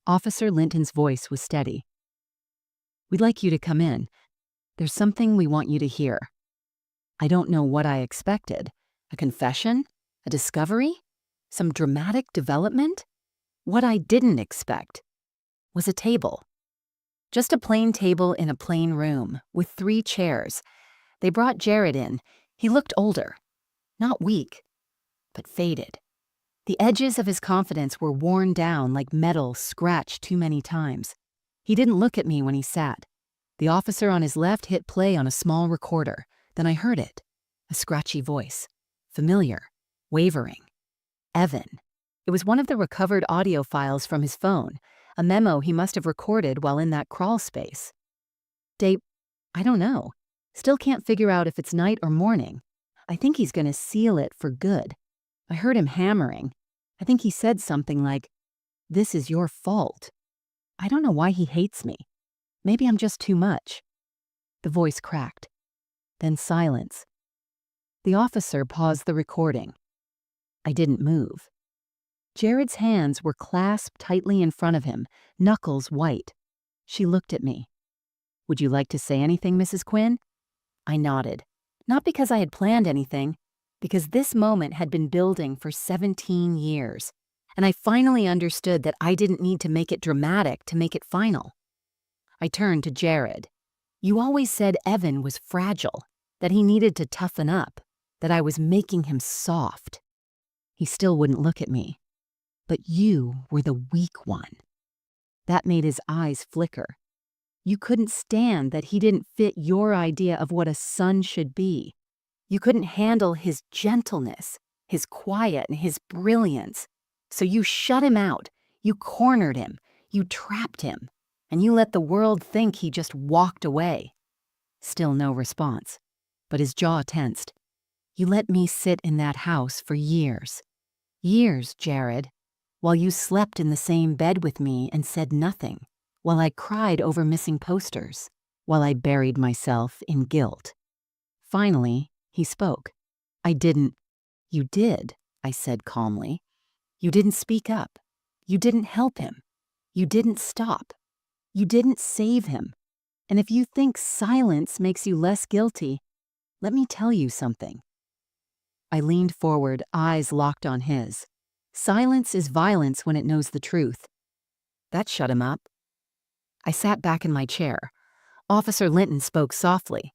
Officer Linton's voice was steady. "We'd like you to come in. There's something we want you to hear." I don't know what I expected. A confession? A discovery? Some dramatic development? what I didn't expect was a table. Just a plain table in a plain room with 3 chairs. They brought Jared in. He looked older, not weak, but faded. The edges of his confidence were worn down like metal scratched too many times. He didn't look at me when he sat. The officer on his left hit play on a small recorder. Then I heard it. A scratchy voice. Familiar. Wavering. Evan. It was one of the recovered audio files from his phone, a memo he must have recorded while in that crawl space. Dave, I don't know. Still can't figure out if it's night or morning. I think he's gonna seal it for good. I heard him hammering. I think he said something like, "This is your fault." I don't know why he hates me. Maybe I'm just too much. The voice cracked. Then silence. The officer paused the recording. I didn't move. Jared's hands were clasped tightly in front of him, knuckles white. She looked at me. "Would you like to say anything, Mrs. Quinn?" I nodded. Not because I had planned anything, because this moment had been building for 17 years, and I finally understood that I didn't need to make it dramatic to make it final. I turned to Jared. "You always said Evan was fragile, that he needed to toughen up, that I was making him soft." He still wouldn't look at me. "But you were the weak one." That made his eyes flicker. "You couldn't stand that he didn't fit your idea of what a son should be. You couldn't handle his gentleness, his quiet, and his brilliance. So you shut him out, you cornered him, you trapped him, and you let the world think he just walked away." Still no response, but his jaw tensed. "You let me sit in that house for years. Years, Jared, while you slept in the same bed with me and said nothing, while I cried over missing posters, while I buried myself in guilt." Finally, he spoke. "I didn't." "You did," I said calmly. "You didn't speak up. You didn't help him. You didn't stop. You didn't save him. And if you think silence makes you less guilty, let me tell you something." I leaned forward, eyes locked on his. Silence is violence when it knows the truth. That shut him up. I sat back in my chair. Officer Linton spoke softly.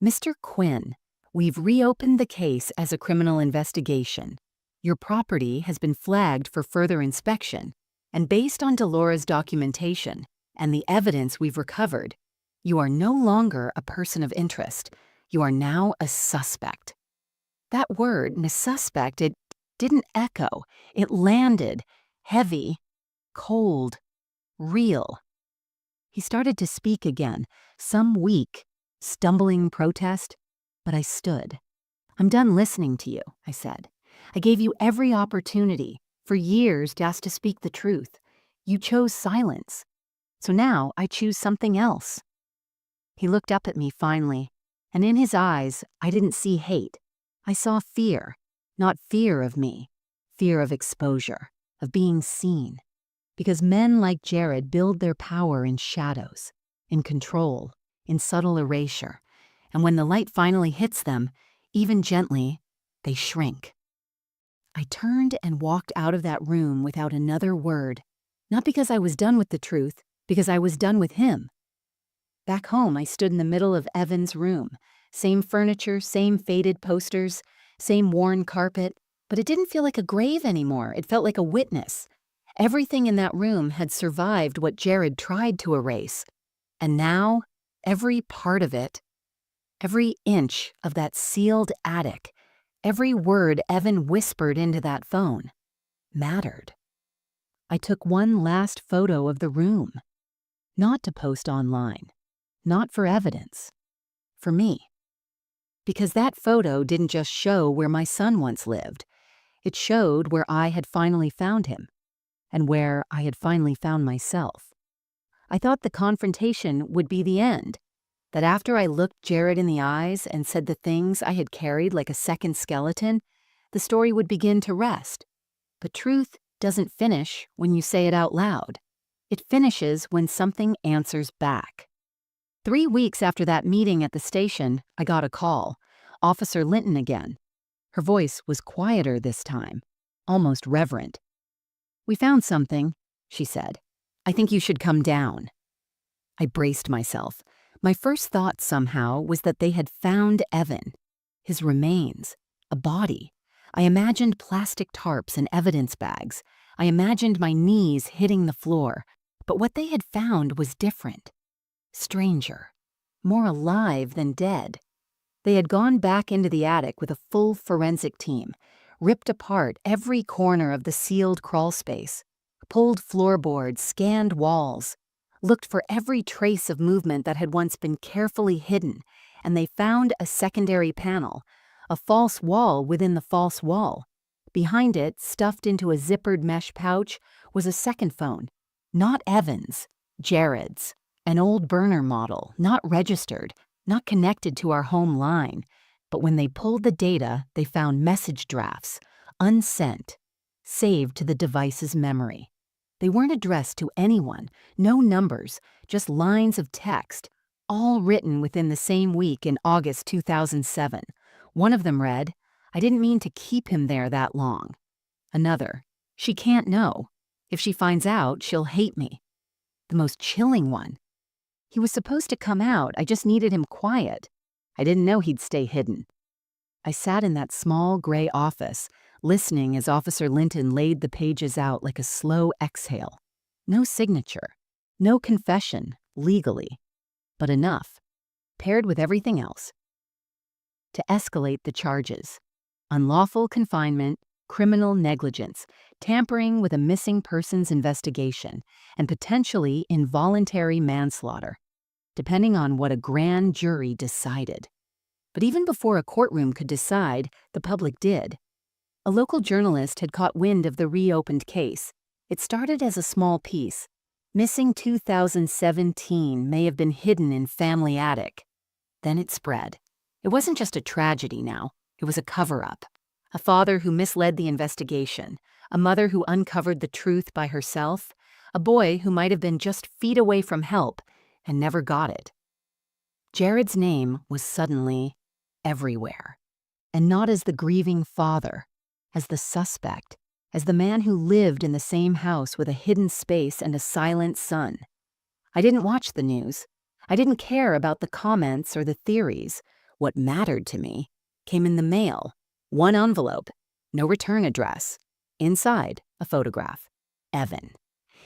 "Mr. Quinn, we've reopened the case as a criminal investigation. Your property has been flagged for further inspection, and based on Delora's documentation and the evidence we've recovered, you are no longer a person of interest. You are now a suspect." That word, a suspect, it didn't echo. It landed, heavy, cold, real. He started to speak again, some weak, stumbling protest, but I stood. "I'm done listening to you," I said. "I gave you every opportunity, for years, to ask to speak the truth. You chose silence. So now I choose something else." He looked up at me finally, and in his eyes, I didn't see hate. I saw fear, not fear of me, fear of exposure, of being seen. Because men like Jared build their power in shadows, in control, in subtle erasure, and when the light finally hits them, even gently, they shrink. I turned and walked out of that room without another word, not because I was done with the truth, because I was done with him. Back home, I stood in the middle of Evan's room. Same furniture, same faded posters, same worn carpet, but it didn't feel like a grave anymore. It felt like a witness. Everything in that room had survived what Jared tried to erase. And now, every part of it, every inch of that sealed attic, every word Evan whispered into that phone, mattered. I took one last photo of the room, not to post online, not for evidence, for me. Because that photo didn't just show where my son once lived. It showed where I had finally found him, and where I had finally found myself. I thought the confrontation would be the end, that after I looked Jared in the eyes and said the things I had carried like a second skeleton, the story would begin to rest. But truth doesn't finish when you say it out loud. It finishes when something answers back. 3 weeks after that meeting at the station, I got a call. Officer Linton again. Her voice was quieter this time, almost reverent. "We found something," she said. "I think you should come down." I braced myself. My first thought somehow was that they had found Evan. His remains. A body. I imagined plastic tarps and evidence bags. I imagined my knees hitting the floor. But what they had found was different. Stranger. More alive than dead. They had gone back into the attic with a full forensic team, ripped apart every corner of the sealed crawl space, pulled floorboards, scanned walls, looked for every trace of movement that had once been carefully hidden, and they found a secondary panel, a false wall within the false wall. Behind it, stuffed into a zippered mesh pouch, was a second phone. Not Evan's, Jared's. An old burner model, not registered, not connected to our home line. But when they pulled the data, they found message drafts, unsent, saved to the device's memory. They weren't addressed to anyone, no numbers, just lines of text, all written within the same week in August 2007. One of them read, "I didn't mean to keep him there that long." Another, "She can't know. If she finds out, she'll hate me." The most chilling one, "He was supposed to come out, I just needed him quiet. I didn't know he'd stay hidden." I sat in that small gray office, listening as Officer Linton laid the pages out like a slow exhale. No signature, no confession, legally, but enough, paired with everything else, to escalate the charges. Unlawful confinement, criminal negligence, tampering with a missing persons investigation, and potentially involuntary manslaughter, depending on what a grand jury decided. But even before a courtroom could decide, the public did. A local journalist had caught wind of the reopened case. It started as a small piece. Missing 2017 may have been hidden in family attic. Then it spread. It wasn't just a tragedy now. It was a cover-up. A father who misled the investigation. A mother who uncovered the truth by herself. A boy who might have been just feet away from help and never got it. Jared's name was suddenly everywhere. And not as the grieving father, as the suspect, as the man who lived in the same house with a hidden space and a silent son. I didn't watch the news. I didn't care about the comments or the theories. What mattered to me came in the mail. One envelope, no return address. Inside, a photograph. Evan.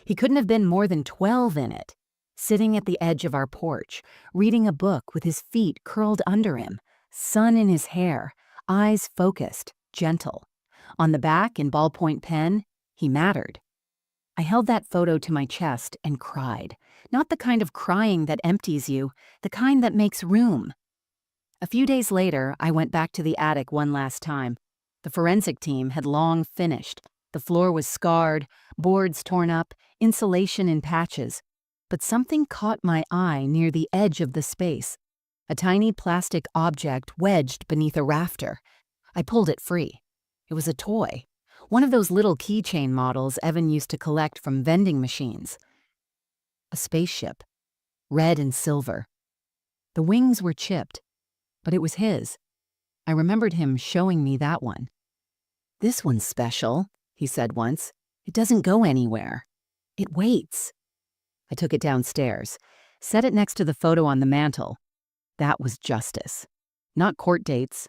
He couldn't have been more than 12 in it, sitting at the edge of our porch, reading a book with his feet curled under him, sun in his hair, eyes focused, gentle. On the back, in ballpoint pen, he mattered. I held that photo to my chest and cried. Not the kind of crying that empties you, the kind that makes room. A few days later, I went back to the attic one last time. The forensic team had long finished. The floor was scarred, boards torn up, insulation in patches. But something caught my eye near the edge of the space. A tiny plastic object wedged beneath a rafter. I pulled it free. It was a toy. One of those little keychain models Evan used to collect from vending machines. A spaceship. Red and silver. The wings were chipped, but it was his. I remembered him showing me that one. "This one's special," he said once. "It doesn't go anywhere. It waits." I took it downstairs, set it next to the photo on the mantel. That was justice. Not court dates,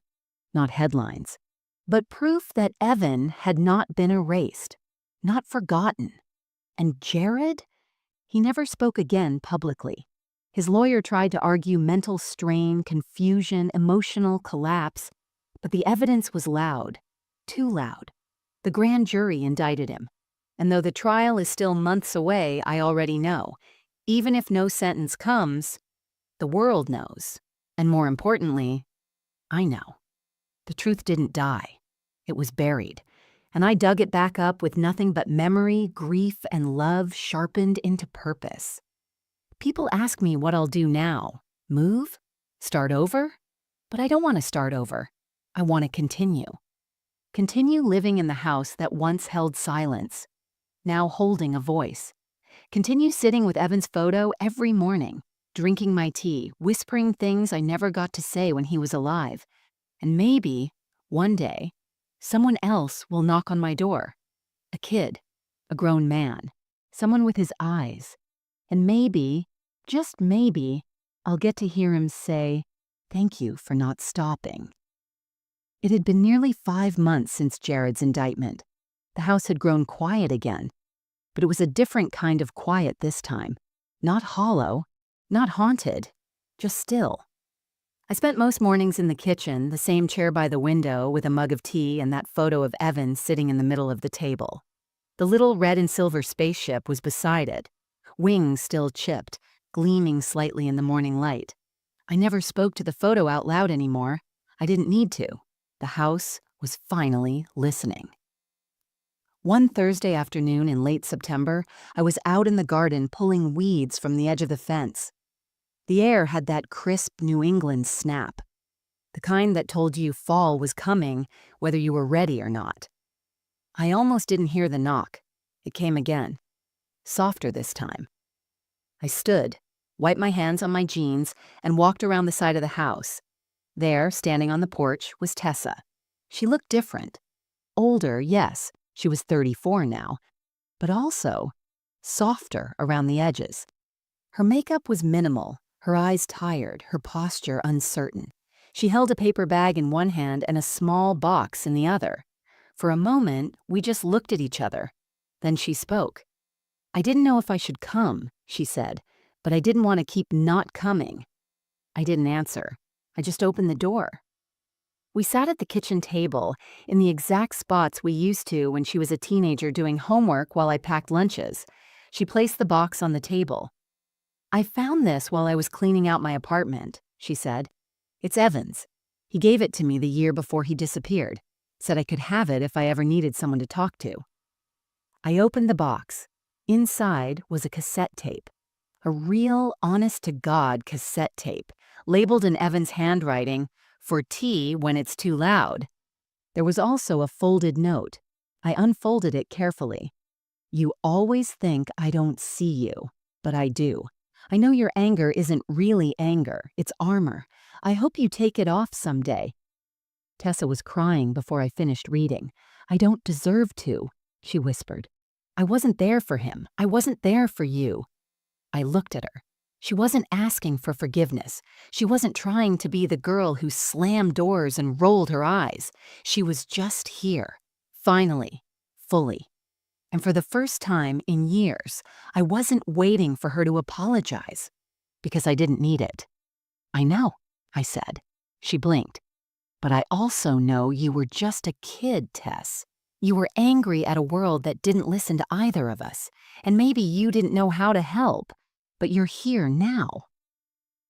not headlines, but proof that Evan had not been erased, not forgotten. And Jared? He never spoke again publicly. His lawyer tried to argue mental strain, confusion, emotional collapse, but the evidence was loud, too loud. The grand jury indicted him. And though the trial is still months away, I already know. Even if no sentence comes, the world knows. And more importantly, I know. The truth didn't die. It was buried. And I dug it back up with nothing but memory, grief, and love sharpened into purpose. People ask me what I'll do now. Move? Start over? But I don't want to start over. I want to continue. Continue living in the house that once held silence, now holding a voice. Continue sitting with Evan's photo every morning, drinking my tea, whispering things I never got to say when he was alive. And maybe, one day, someone else will knock on my door. A kid, A grown man. Someone with his eyes. And maybe, just maybe, I'll get to hear him say, "Thank you for not stopping." It had been nearly 5 months since Jared's indictment. The house had grown quiet again, but it was a different kind of quiet this time. Not hollow, not haunted, just still. I spent most mornings in the kitchen, the same chair by the window with a mug of tea and that photo of Evan sitting in the middle of the table. The little red and silver spaceship was beside it, wings still chipped, gleaming slightly in the morning light. I never spoke to the photo out loud anymore. I didn't need to. The house was finally listening. One Thursday afternoon in late September, I was out in the garden pulling weeds from the edge of the fence. The air had that crisp New England snap, the kind that told you fall was coming whether you were ready or not. I almost didn't hear the knock. It came again, softer this time. I stood, wiped my hands on my jeans, and walked around the side of the house. There, standing on the porch, was Tessa. She looked different. Older, yes, she was 34 now, but also softer around the edges. Her makeup was minimal, her eyes tired, her posture uncertain. She held a paper bag in one hand and a small box in the other. For a moment, we just looked at each other. Then she spoke. "I didn't know if I should come," she said, "but I didn't want to keep not coming." I didn't answer. I just opened the door. We sat at the kitchen table, in the exact spots we used to when she was a teenager doing homework while I packed lunches. She placed the box on the table. "I found this while I was cleaning out my apartment," she said. "It's Evan's. He gave it to me the year before he disappeared. Said I could have it if I ever needed someone to talk to." I opened the box. Inside was a cassette tape. A real, honest-to-God cassette tape, labeled in Evan's handwriting, "For tea when it's too loud." There was also a folded note. I unfolded it carefully. "You always think I don't see you, but I do. I know your anger isn't really anger, it's armor. I hope you take it off someday." Tessa was crying before I finished reading. "I don't deserve to," she whispered. "I wasn't there for him. I wasn't there for you." I looked at her. She wasn't asking for forgiveness. She wasn't trying to be the girl who slammed doors and rolled her eyes. She was just here, finally, fully. And for the first time in years, I wasn't waiting for her to apologize, because I didn't need it. "I know," I said. She blinked. "But I also know you were just a kid, Tess. You were angry at a world that didn't listen to either of us, and maybe you didn't know how to help. But you're here now."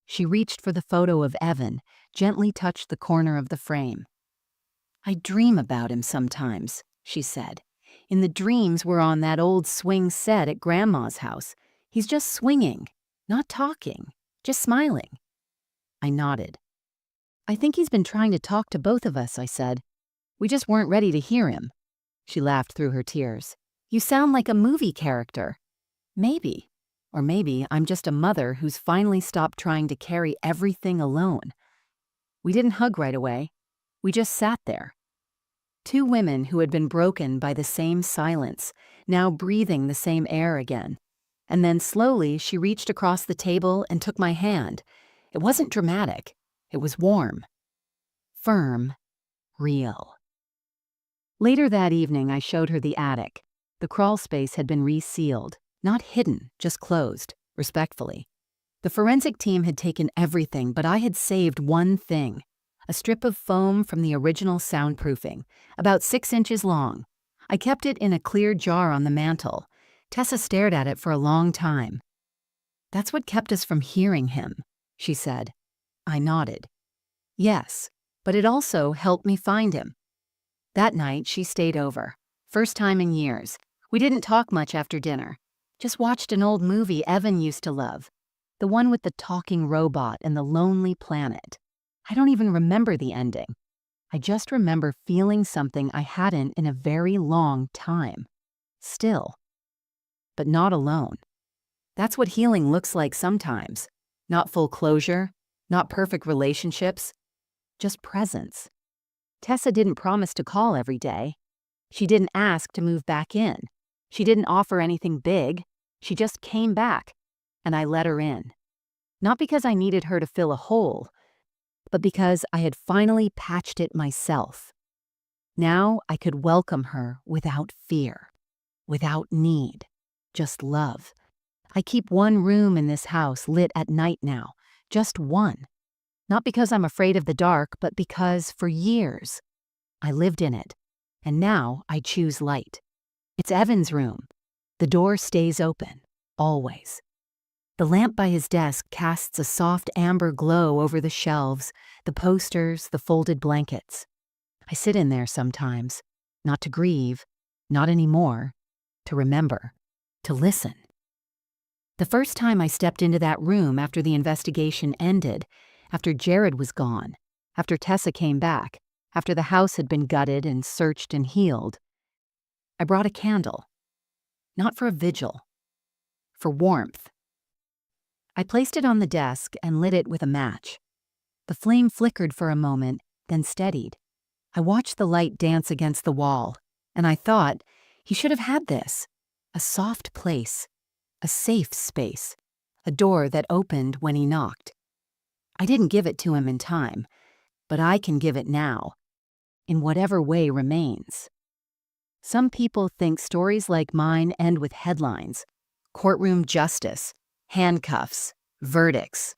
She reached for the photo of Evan, gently touched the corner of the frame. "I dream about him sometimes," she said. "In the dreams we're on that old swing set at Grandma's house. He's just swinging, not talking, just smiling." I nodded. "I think he's been trying to talk to both of us," I said. "We just weren't ready to hear him." She laughed through her tears. "You sound like a movie character." Maybe. Or maybe I'm just a mother who's finally stopped trying to carry everything alone. We didn't hug right away. We just sat there. Two women who had been broken by the same silence, now breathing the same air again. And then slowly she reached across the table and took my hand. It wasn't dramatic. It was warm. Firm. Real. Later that evening, I showed her the attic. The crawl space had been resealed. Not hidden, just closed, respectfully. The forensic team had taken everything, but I had saved one thing. A strip of foam from the original soundproofing, about 6 inches long. I kept it in a clear jar on the mantel. Tessa stared at it for a long time. "That's what kept us from hearing him," she said. I nodded. "Yes, but it also helped me find him." That night, she stayed over. First time in years. We didn't talk much after dinner. Just watched an old movie Evan used to love. The one with the talking robot and the lonely planet. I don't even remember the ending. I just remember feeling something I hadn't in a very long time. Still. But not alone. That's what healing looks like sometimes. Not full closure, not perfect relationships, just presence. Tessa didn't promise to call every day. She didn't ask to move back in. She didn't offer anything big. She just came back, and I let her in. Not because I needed her to fill a hole, but because I had finally patched it myself. Now I could welcome her without fear, without need, just love. I keep one room in this house lit at night now, just one. Not because I'm afraid of the dark, but because, for years, I lived in it, and now I choose light. It's Evan's room. The door stays open, always. The lamp by his desk casts a soft amber glow over the shelves, the posters, the folded blankets. I sit in there sometimes, not to grieve, not anymore, to remember, to listen. The first time I stepped into that room after the investigation ended, after Jared was gone, after Tessa came back, after the house had been gutted and searched and healed, I brought a candle. Not for a vigil, for warmth. I placed it on the desk and lit it with a match. The flame flickered for a moment, then steadied. I watched the light dance against the wall, and I thought, he should have had this. A soft place, a safe space, a door that opened when he knocked. I didn't give it to him in time, but I can give it now, in whatever way remains. Some people think stories like mine end with headlines, courtroom justice, handcuffs, verdicts.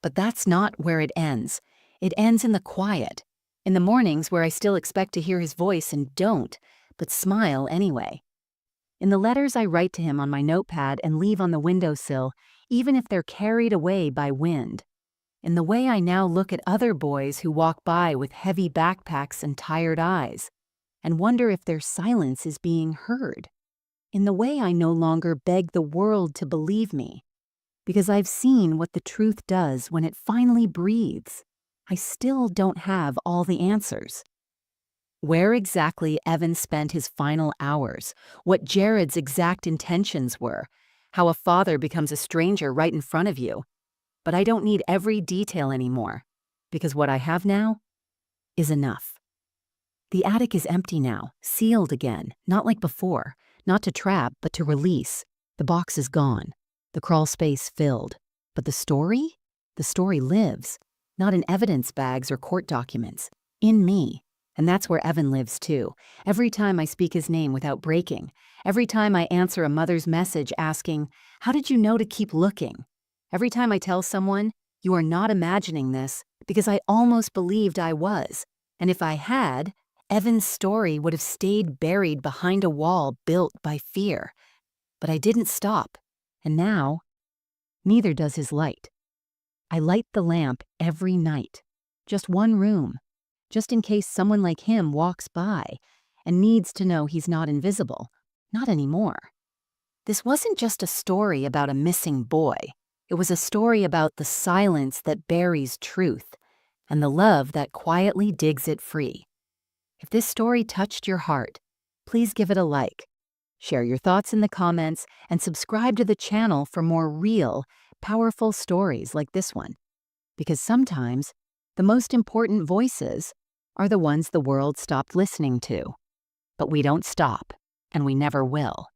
But that's not where it ends. It ends in the quiet, in the mornings where I still expect to hear his voice and don't, but smile anyway. In the letters I write to him on my notepad and leave on the windowsill, even if they're carried away by wind. In the way I now look at other boys who walk by with heavy backpacks and tired eyes, and wonder if their silence is being heard. In the way I no longer beg the world to believe me, because I've seen what the truth does when it finally breathes. I still don't have all the answers. Where exactly Evan spent his final hours, what Jared's exact intentions were, how a father becomes a stranger right in front of you. But I don't need every detail anymore, because what I have now is enough. The attic is empty now, sealed again, not like before, not to trap, but to release. The box is gone, the crawl space filled. But the story? The story lives, not in evidence bags or court documents, in me. And that's where Evan lives too. Every time I speak his name without breaking, every time I answer a mother's message asking, "How did you know to keep looking?" Every time I tell someone, "You are not imagining this," because I almost believed I was. And if I had, Evan's story would have stayed buried behind a wall built by fear. But I didn't stop. And now, neither does his light. I light the lamp every night. Just one room. Just in case someone like him walks by and needs to know he's not invisible. Not anymore. This wasn't just a story about a missing boy. It was a story about the silence that buries truth and the love that quietly digs it free. If this story touched your heart, please give it a like. Share your thoughts in the comments and subscribe to the channel for more real, powerful stories like this one. Because sometimes the most important voices are the ones the world stopped listening to. But we don't stop, and we never will.